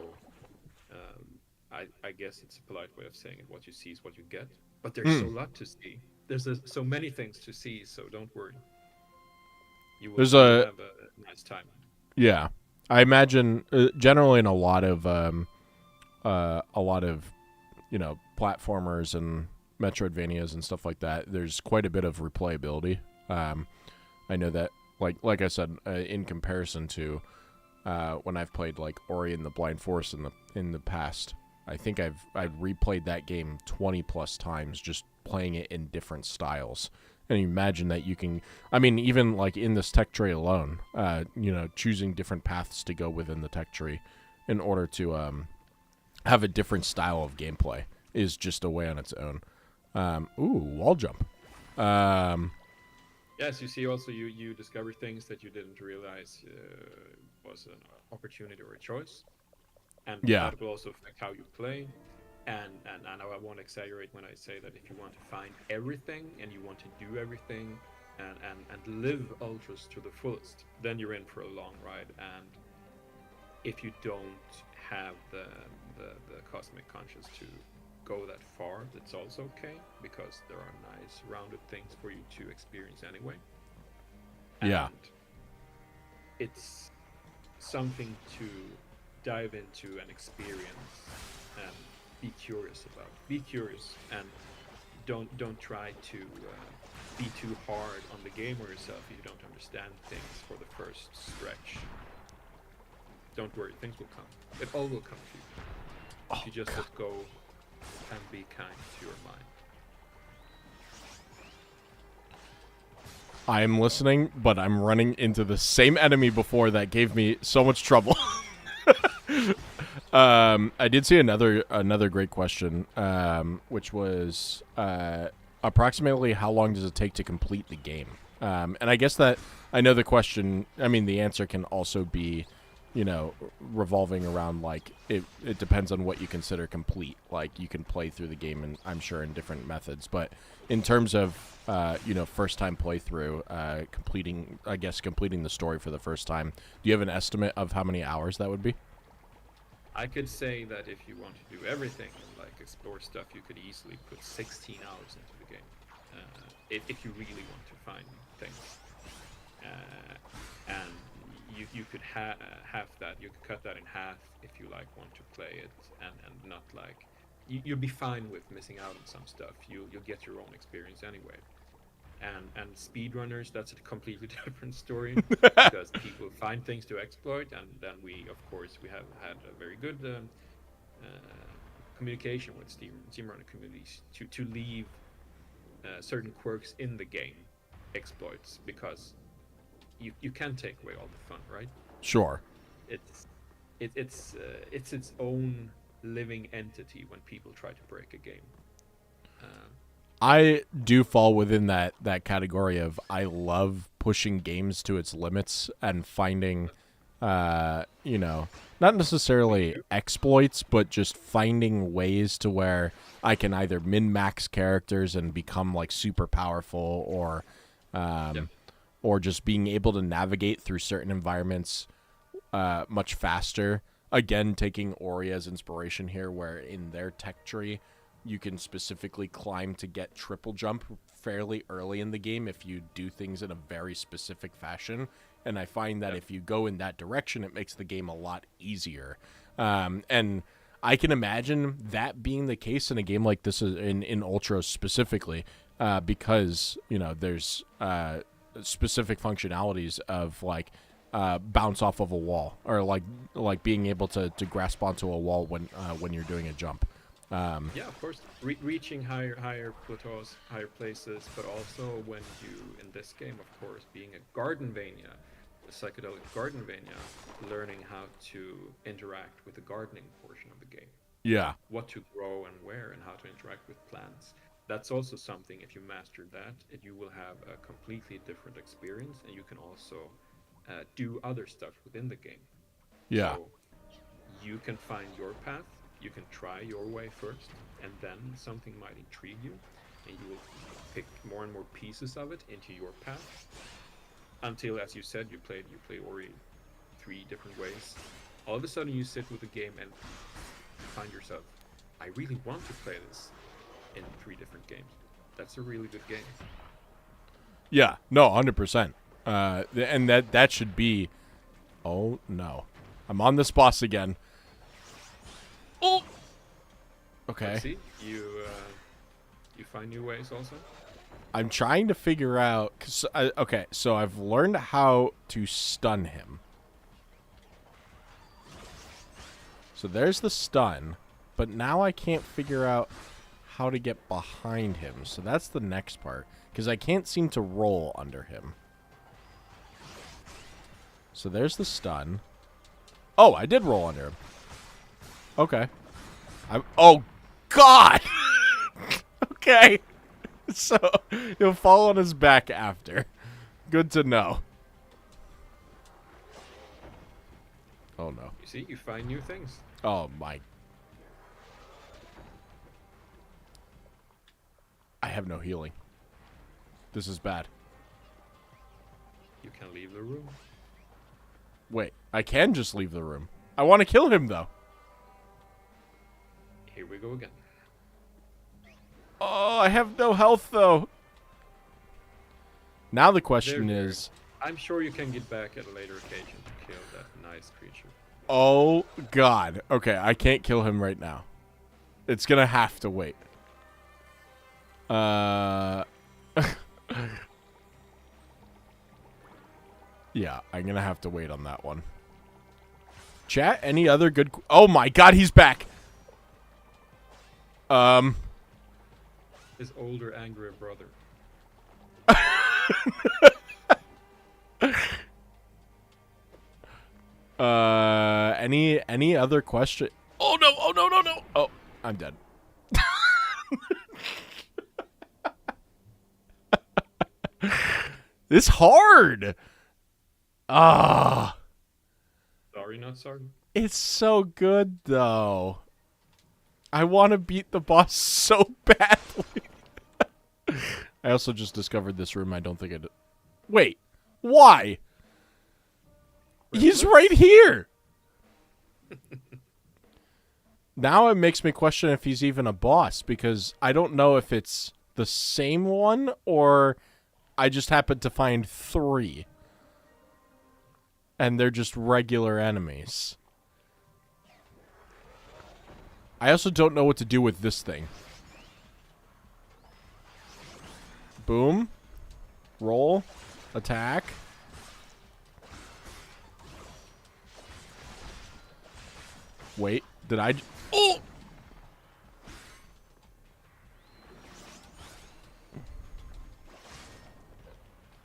I guess it's a polite way of saying it. What you see is what you get. But there's so lot to see. There's so many things to see, so don't worry. You will have a nice time. Yeah, I imagine generally in a lot of platformers and Metroidvanias and stuff like that, there's quite a bit of replayability. I know that, like I said, in comparison to when I've played like Ori and the Blind Forest in the past, I think I've replayed that game 20 plus times just playing it in different styles. And you imagine that you can, I mean, even like in this tech tree alone, choosing different paths to go within the tech tree in order to have a different style of gameplay is just a way on its own. Wall jump. Yes, you see also you discover things that you didn't realize was an opportunity or a choice. And yeah, that will also affect how you play. And I know I won't exaggerate when I say that if you want to find everything and you want to do everything and live Ultros to the fullest, then you're in for a long ride. And if you don't have the cosmic conscience to go that far, that's also okay, because there are nice rounded things for you to experience anyway. Yeah. And it's something to dive into and experience and be curious about. Be curious and don't try to be too hard on the game or yourself if you don't understand things for the first stretch. Don't worry, things will come. It all will come to you. If you just let go and be kind to your mind. I'm listening, but I'm running into the same enemy before that gave me so much trouble. I did see another great question, which was approximately how long does it take to complete the game? And I guess that I know the question. I mean, the answer can also be, revolving around like it depends on what you consider complete. Like you can play through the game, and I'm sure in different methods. But in terms of first time playthrough, completing the story for the first time, do you have an estimate of how many hours that would be? I could say that if you want to do everything and like explore stuff, you could easily put 16 hours into the game if you really want to find things. And you could half that. You could cut that in half if you like want to play it and not like you'll be fine with missing out on some stuff. You'll get your own experience anyway. And speedrunners, that's a completely different story because people find things to exploit, and then we, of course, we have had a very good uh, communication with Steam runner communities to leave certain quirks in the game exploits, because you can take away all the fun, right? Sure. It's it's its own living entity when people try to break a game. I do fall within that category of I love pushing games to its limits and finding, you know, not necessarily exploits, but just finding ways to where I can either min-max characters and become like super powerful, or just being able to navigate through certain environments much faster. Again, taking Ori as inspiration here, where in their tech tree, you can specifically climb to get triple jump fairly early in the game if you do things in a very specific fashion. And I find that if you go in that direction, it makes the game a lot easier. And I can imagine that being the case in a game like this, in Ultros specifically, because, you know, there's specific functionalities of like bounce off of a wall, or like being able to grasp onto a wall when you're doing a jump. Yeah, of course, reaching higher plateaus, higher places, but also when you, in this game, of course, being a Gardenvania, a psychedelic Gardenvania, learning how to interact with the gardening portion of the game. Yeah. What to grow and where, and how to interact with plants. That's also something, if you master that, you will have a completely different experience, and you can also do other stuff within the game. Yeah. So you can find your path, you can try your way first, and then something might intrigue you, and you will pick more and more pieces of it into your path, until, as you said, you play Ori 3 different ways. All of a sudden you sit with the game and find yourself, I really want to play this in 3 different games. That's a really good game. Yeah. No, 100%. And that should be. Oh no, I'm on this boss again. Oh. Okay. Let's see, you find new ways also. I'm trying to figure out. Okay, so I've learned how to stun him. So there's the stun, but now I can't figure out how to get behind him. So that's the next part, because I can't seem to roll under him. So there's the stun. Oh, I did roll under him. Okay. Oh, God! Okay. So, he'll fall on his back after. Good to know. Oh, no. You see, you find new things. Oh, my. I have no healing. This is bad. You can leave the room. Wait, I can just leave the room. I want to kill him, though. Here we go again. Oh, I have no health, though. Now the question is... I'm sure you can get back at a later occasion to kill that nice creature. Oh, God. Okay, I can't kill him right now. It's gonna have to wait. Yeah, I'm gonna have to wait on that one. Chat, any other good... Oh, my God, he's back! His older, angrier brother. Any other question? Oh no! Oh no! No! No! Oh, I'm dead. It's hard. Ah. Sorry, not sorry. It's so good though. I want to beat the boss so badly. I also just discovered this room. I don't think I did. Wait, why? He's right here. Now it makes me question if he's even a boss, because I don't know if it's the same one or I just happened to find 3. And they're just regular enemies. I also don't know what to do with this thing. Boom. Roll. Attack. Wait, did I? Oh!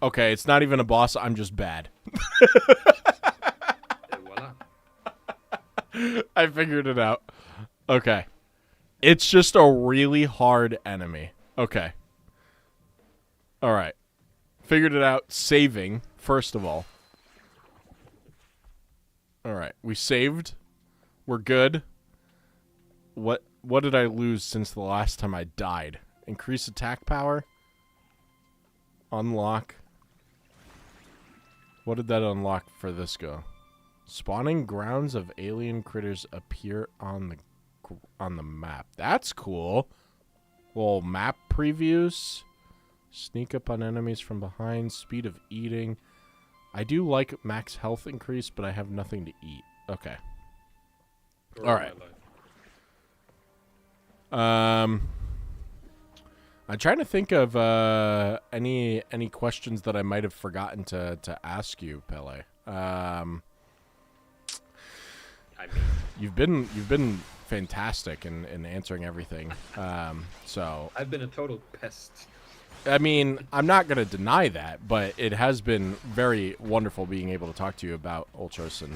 Okay, it's not even a boss. I'm just bad. Et voila. I figured it out. Okay. It's just a really hard enemy. Okay. All right. Figured it out. Saving, first of all. All right. We saved. We're good. What did I lose since the last time I died? Increase attack power. Unlock. What did that unlock for this go? Spawning grounds of alien critters appear on the map. That's cool. Little map previews. Sneak up on enemies from behind. Speed of eating. I do like max health increase, but I have nothing to eat. Okay. Story All of right. my life. I'm trying to think of any questions that I might have forgotten to ask you, Pele. I mean, You've been fantastic in answering everything. So I've been a total pest. I mean, I'm not going to deny that, but it has been very wonderful being able to talk to you about Ultros and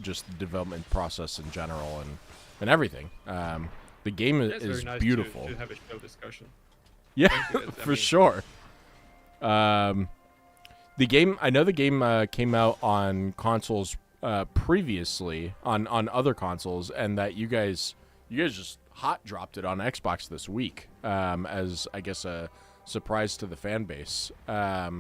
just the development process in general and everything. The game It's is very nice beautiful. to have a show discussion. Yeah, Thank you. for sure. The game, I know the game came out on consoles previously on other consoles, and that you guys just hot dropped it on Xbox this week as I guess a surprise to the fan base. How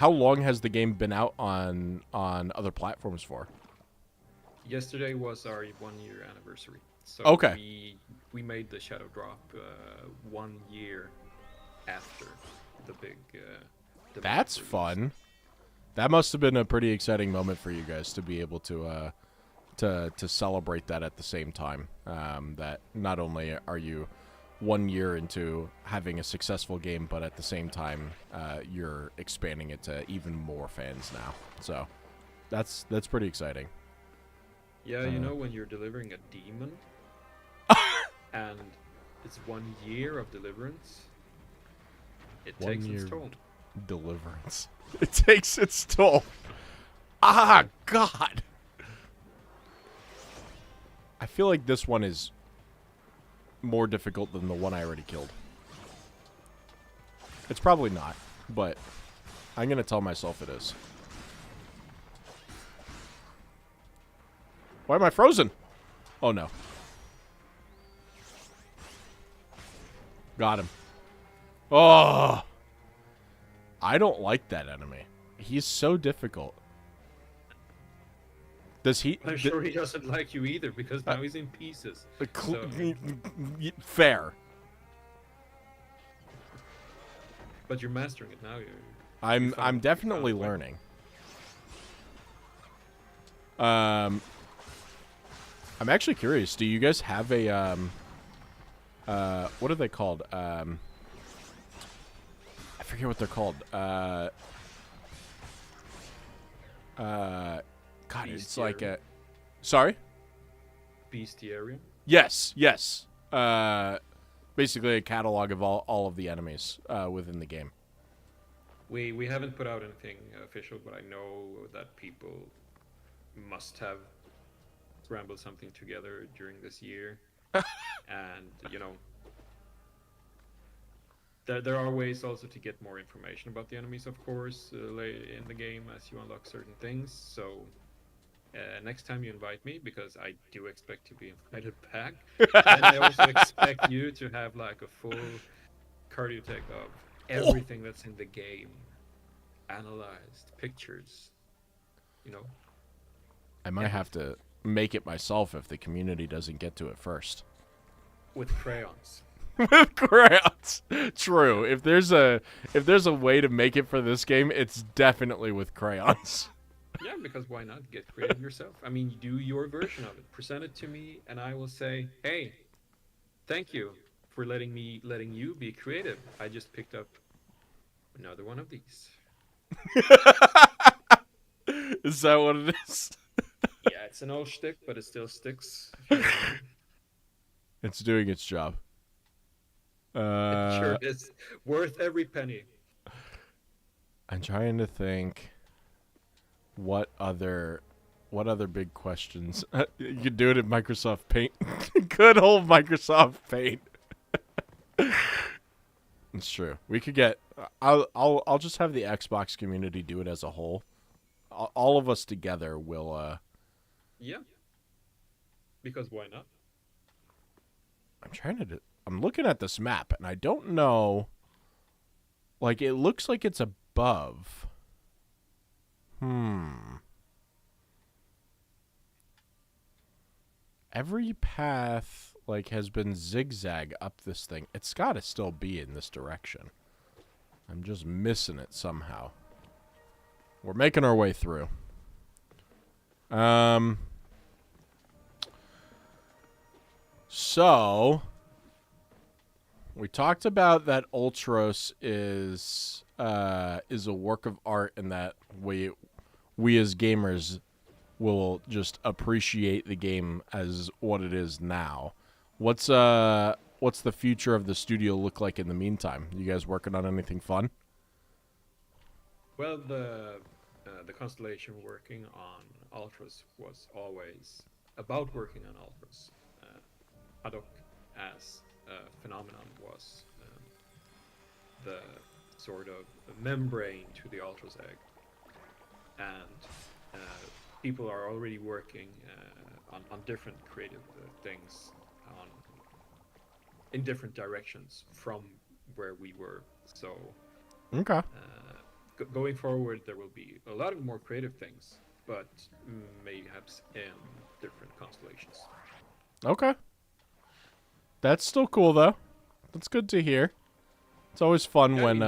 long has the game been out on other platforms for? Yesterday was our 1-year anniversary. So Okay. we made the Shadow Drop 1 year after the big. That's release. fun. That must have been a pretty exciting moment for you guys to be able to celebrate that at the same time. That not only are you 1 year into having a successful game, but at the same time you're expanding it to even more fans now. So that's pretty exciting. Yeah, you know when you're delivering a demon, and it's 1 year of deliverance. It 1 takes year. its toll. Deliverance. It takes its toll. Ah, God. I feel like this one is more difficult than the one I already killed. It's probably not, but I'm going to tell myself it is. Why am I frozen? Oh, no. Got him. Oh! I don't like that enemy. He's so difficult. Does he... I'm sure he doesn't like you either because now he's in pieces. So- Fair. But you're mastering it now. I'm definitely you found a way. learning. I'm actually curious. Do you guys have a what are they called? I forget what they're called. God, it's like a. Sorry. Bestiarium. Yes. Basically a catalog of all of the enemies within the game. We haven't put out anything official, but I know that people must have scrambled something together during this year. And, you know, there are ways also to get more information about the enemies, of course, in the game as you unlock certain things. So next time you invite me, because I do expect to be invited back, and I also expect you to have like a full cardiotech of everything that's in the game, analyzed, pictures, you know. I might have to make it myself if the community doesn't get to it first. With crayons. With crayons. True. If there's a way to make it for this game, it's definitely with crayons. Yeah, because why not get creative yourself? I mean, do your version of it. Present it to me, and I will say, hey, thank you for letting you be creative. I just picked up another one of these. Is that what it is? Yeah, it's an old stick, but it still sticks. If you know what I mean. It's doing its job. It sure is worth every penny. I'm trying to think what other big questions. You could do it in Microsoft Paint. Good old Microsoft Paint. It's true. We could get. I'll just have the Xbox community do it as a whole. All of us together will. Yeah. Because why not? I'm looking at this map and I don't know. Like it looks like it's above. Every path like has been zigzag up this thing. It's got to still be in this direction. I'm just missing it somehow. We're making our way through. So we talked about that Ultros is a work of art, and that we as gamers will just appreciate the game as what it is now. What's the future of the studio look like in the meantime? You guys working on anything fun? Well, the constellation working on Ultros was always about working on Ultros. Ad hoc as a phenomenon was the sort of membrane to the Ultros egg, and people are already working on different creative things in different directions from where we were. So Okay. Going forward, there will be a lot of more creative things, but mayhaps in different constellations. Okay. That's still cool though. That's good to hear. It's always fun Yeah, when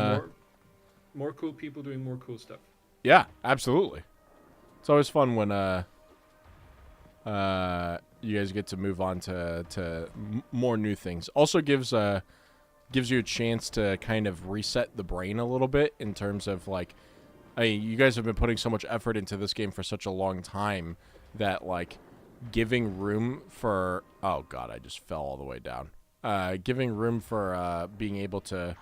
more cool people doing more cool stuff. yeah, absolutely. It's always fun when you guys get to move on to more new things. Also gives you a chance to kind of reset the brain a little bit in terms of like, I mean, you guys have been putting so much effort into this game for such a long time that like giving room for, oh god, I just fell all the way down. Giving room for being able to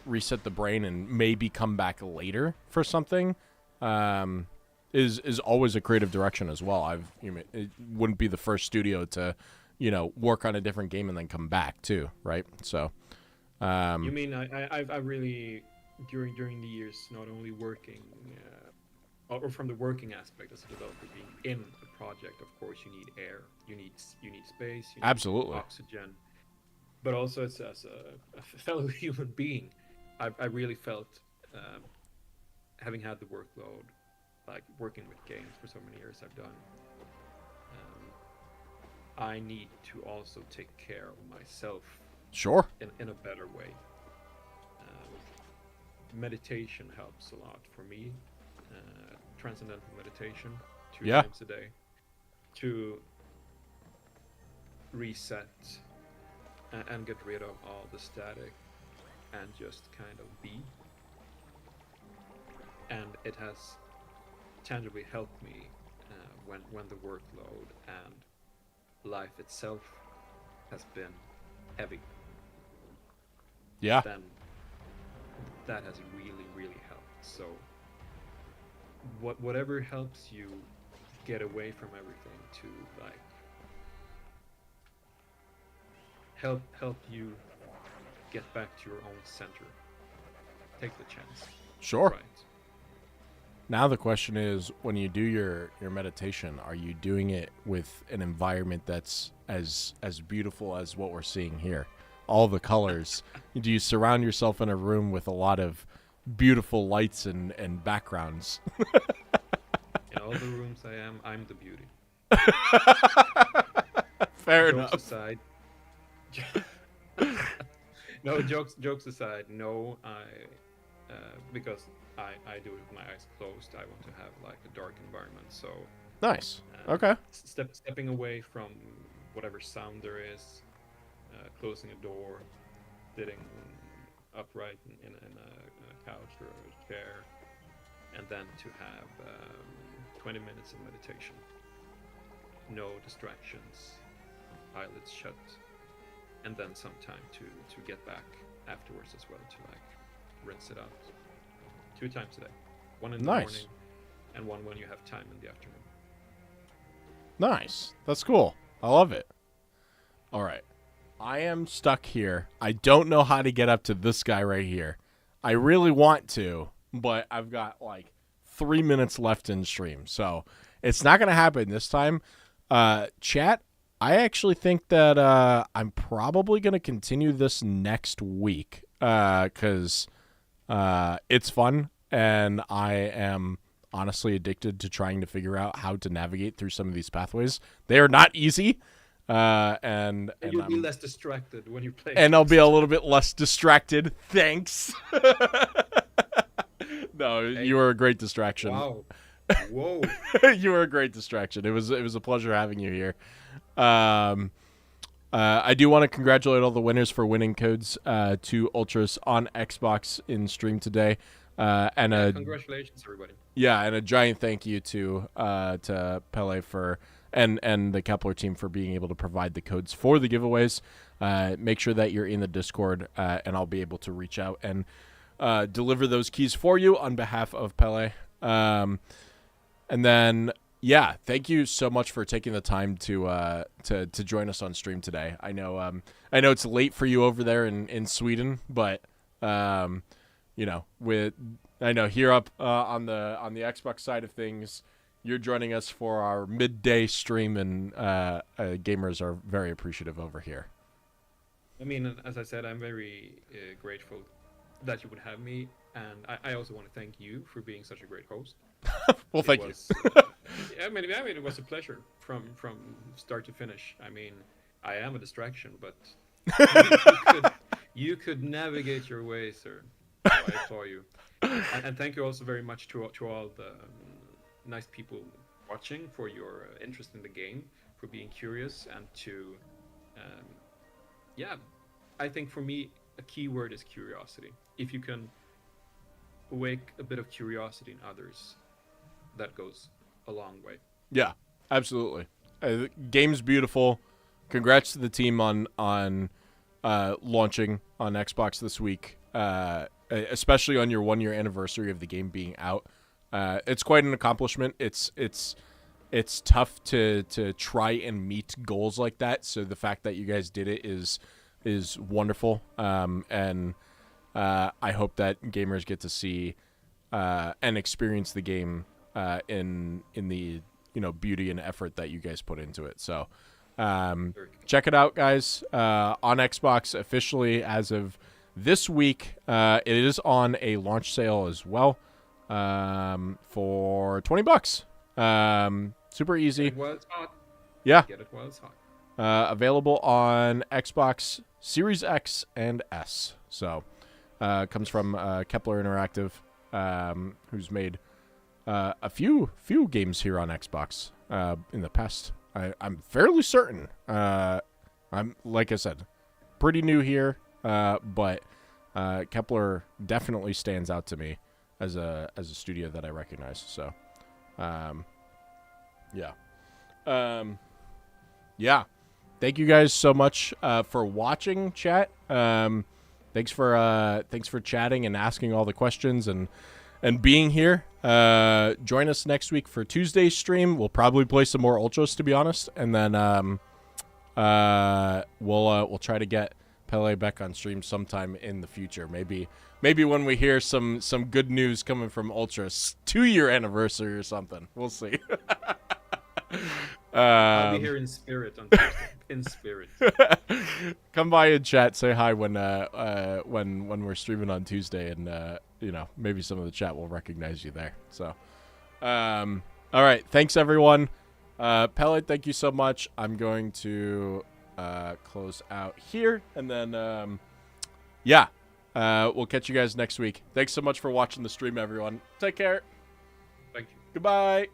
reset the brain and maybe come back later for something is always a creative direction as well. It wouldn't be the first studio to, work on a different game and then come back too, right? So, You mean I really during the years not only working or from the working aspect as a developer, being in a project, of course you need air, you need space, you need absolutely oxygen, but also as a fellow human being, I really felt having had the workload, like working with games for so many years I've done, I need to also take care of myself sure. in a better way. Meditation helps a lot for me. Transcendental meditation 2 times a day to reset and get rid of all the static and just kind of be. And it has tangibly helped me when the workload and life itself has been heavy. Yeah. Then that has really, really helped. So whatever helps you get away from everything to like help you get back to your own center. Take the chance. Sure. Right. Now the question is, when you do your meditation, are you doing it with an environment that's as beautiful as what we're seeing here? All the colors. Do you surround yourself in a room with a lot of beautiful lights and backgrounds? In all the rooms I'm the beauty. Fair Jokes enough. aside. No, jokes aside, no, because I do it with my eyes closed. I want to have like a dark environment. So Nice. Okay. stepping away from whatever sound there is, closing a door, sitting upright in a couch or a chair, and then to have 20 minutes of meditation. No distractions, eyelids shut, and then some time to get back afterwards as well, to like rinse it out. 2 times a day, one in the Nice. morning and one when you have time in the afternoon. Nice. That's cool. I love it. All right. I am stuck here. I don't know how to get up to this guy right here. I really want to, but I've got like 3 minutes left in stream, so it's not going to happen this time. Chat, I actually think that I'm probably going to continue this next week because it's fun, and I am honestly addicted to trying to figure out how to navigate through some of these pathways. They are not easy, and You'll be less distracted when you play. and I'll be a little bit less distracted. Thanks. No, Hey. you were a great distraction. Wow. Whoa. You were a great distraction. It was a pleasure having you here. I do want to congratulate all the winners for winning codes to Ultros on Xbox in stream today. And Congratulations, everybody. yeah, and a giant thank you to Pele for and the Kepler team for being able to provide the codes for the giveaways. Make sure that you're in the Discord, and I'll be able to reach out and deliver those keys for you on behalf of Pele. And then, yeah, thank you so much for taking the time to join us on stream today. I know it's late for you over there in Sweden, but you know, I know here up on the Xbox side of things, you're joining us for our midday stream, and gamers are very appreciative over here. I mean, as I said, I'm very grateful that you would have me, and I also want to thank you for being such a great host. Well, thank you. I mean, it was a pleasure from start to finish. I mean, I am a distraction, but you could navigate your way, sir. So I applaud you, and thank you also very much to all the nice people watching for your interest in the game, for being curious, and to yeah, I think for me a key word is curiosity. If you can awake a bit of curiosity in others, that goes a long way. Yeah, absolutely. The game's beautiful. Congrats to the team on launching on Xbox this week, especially on your 1-year anniversary of the game being out. It's quite an accomplishment. It's tough to try and meet goals like that. So the fact that you guys did it is wonderful. And I hope that gamers get to see and experience the game in the beauty and effort that you guys put into it. So check it out, guys. On Xbox officially as of this week. It is on a launch sale as well for $20. Super easy. It was hot. Yeah. Get it while it's hot. Available on Xbox Series X and S. So comes from Kepler Interactive, who's made a few games here on Xbox in the past. I'm fairly certain. I'm, like I said, pretty new here, but Kepler definitely stands out to me as a studio that I recognize. So, yeah. Yeah. Thank you guys so much for watching, chat. Thanks for chatting and asking all the questions and being here. Join us next week for Tuesday's stream. We'll probably play some more Ultros, to be honest, and then we'll try to get Pele back on stream sometime in the future. Maybe when we hear some good news coming from Ultros 2-year anniversary or something. We'll see. I'll be here in spirit on Tuesday. In spirit. Come by and chat. Say hi when we're streaming on Tuesday, and maybe some of the chat will recognize you there. So, all right. Thanks everyone. Pele, thank you so much. I'm going to close out here, and then we'll catch you guys next week. Thanks so much for watching the stream, everyone. Take care. Thank you. Goodbye.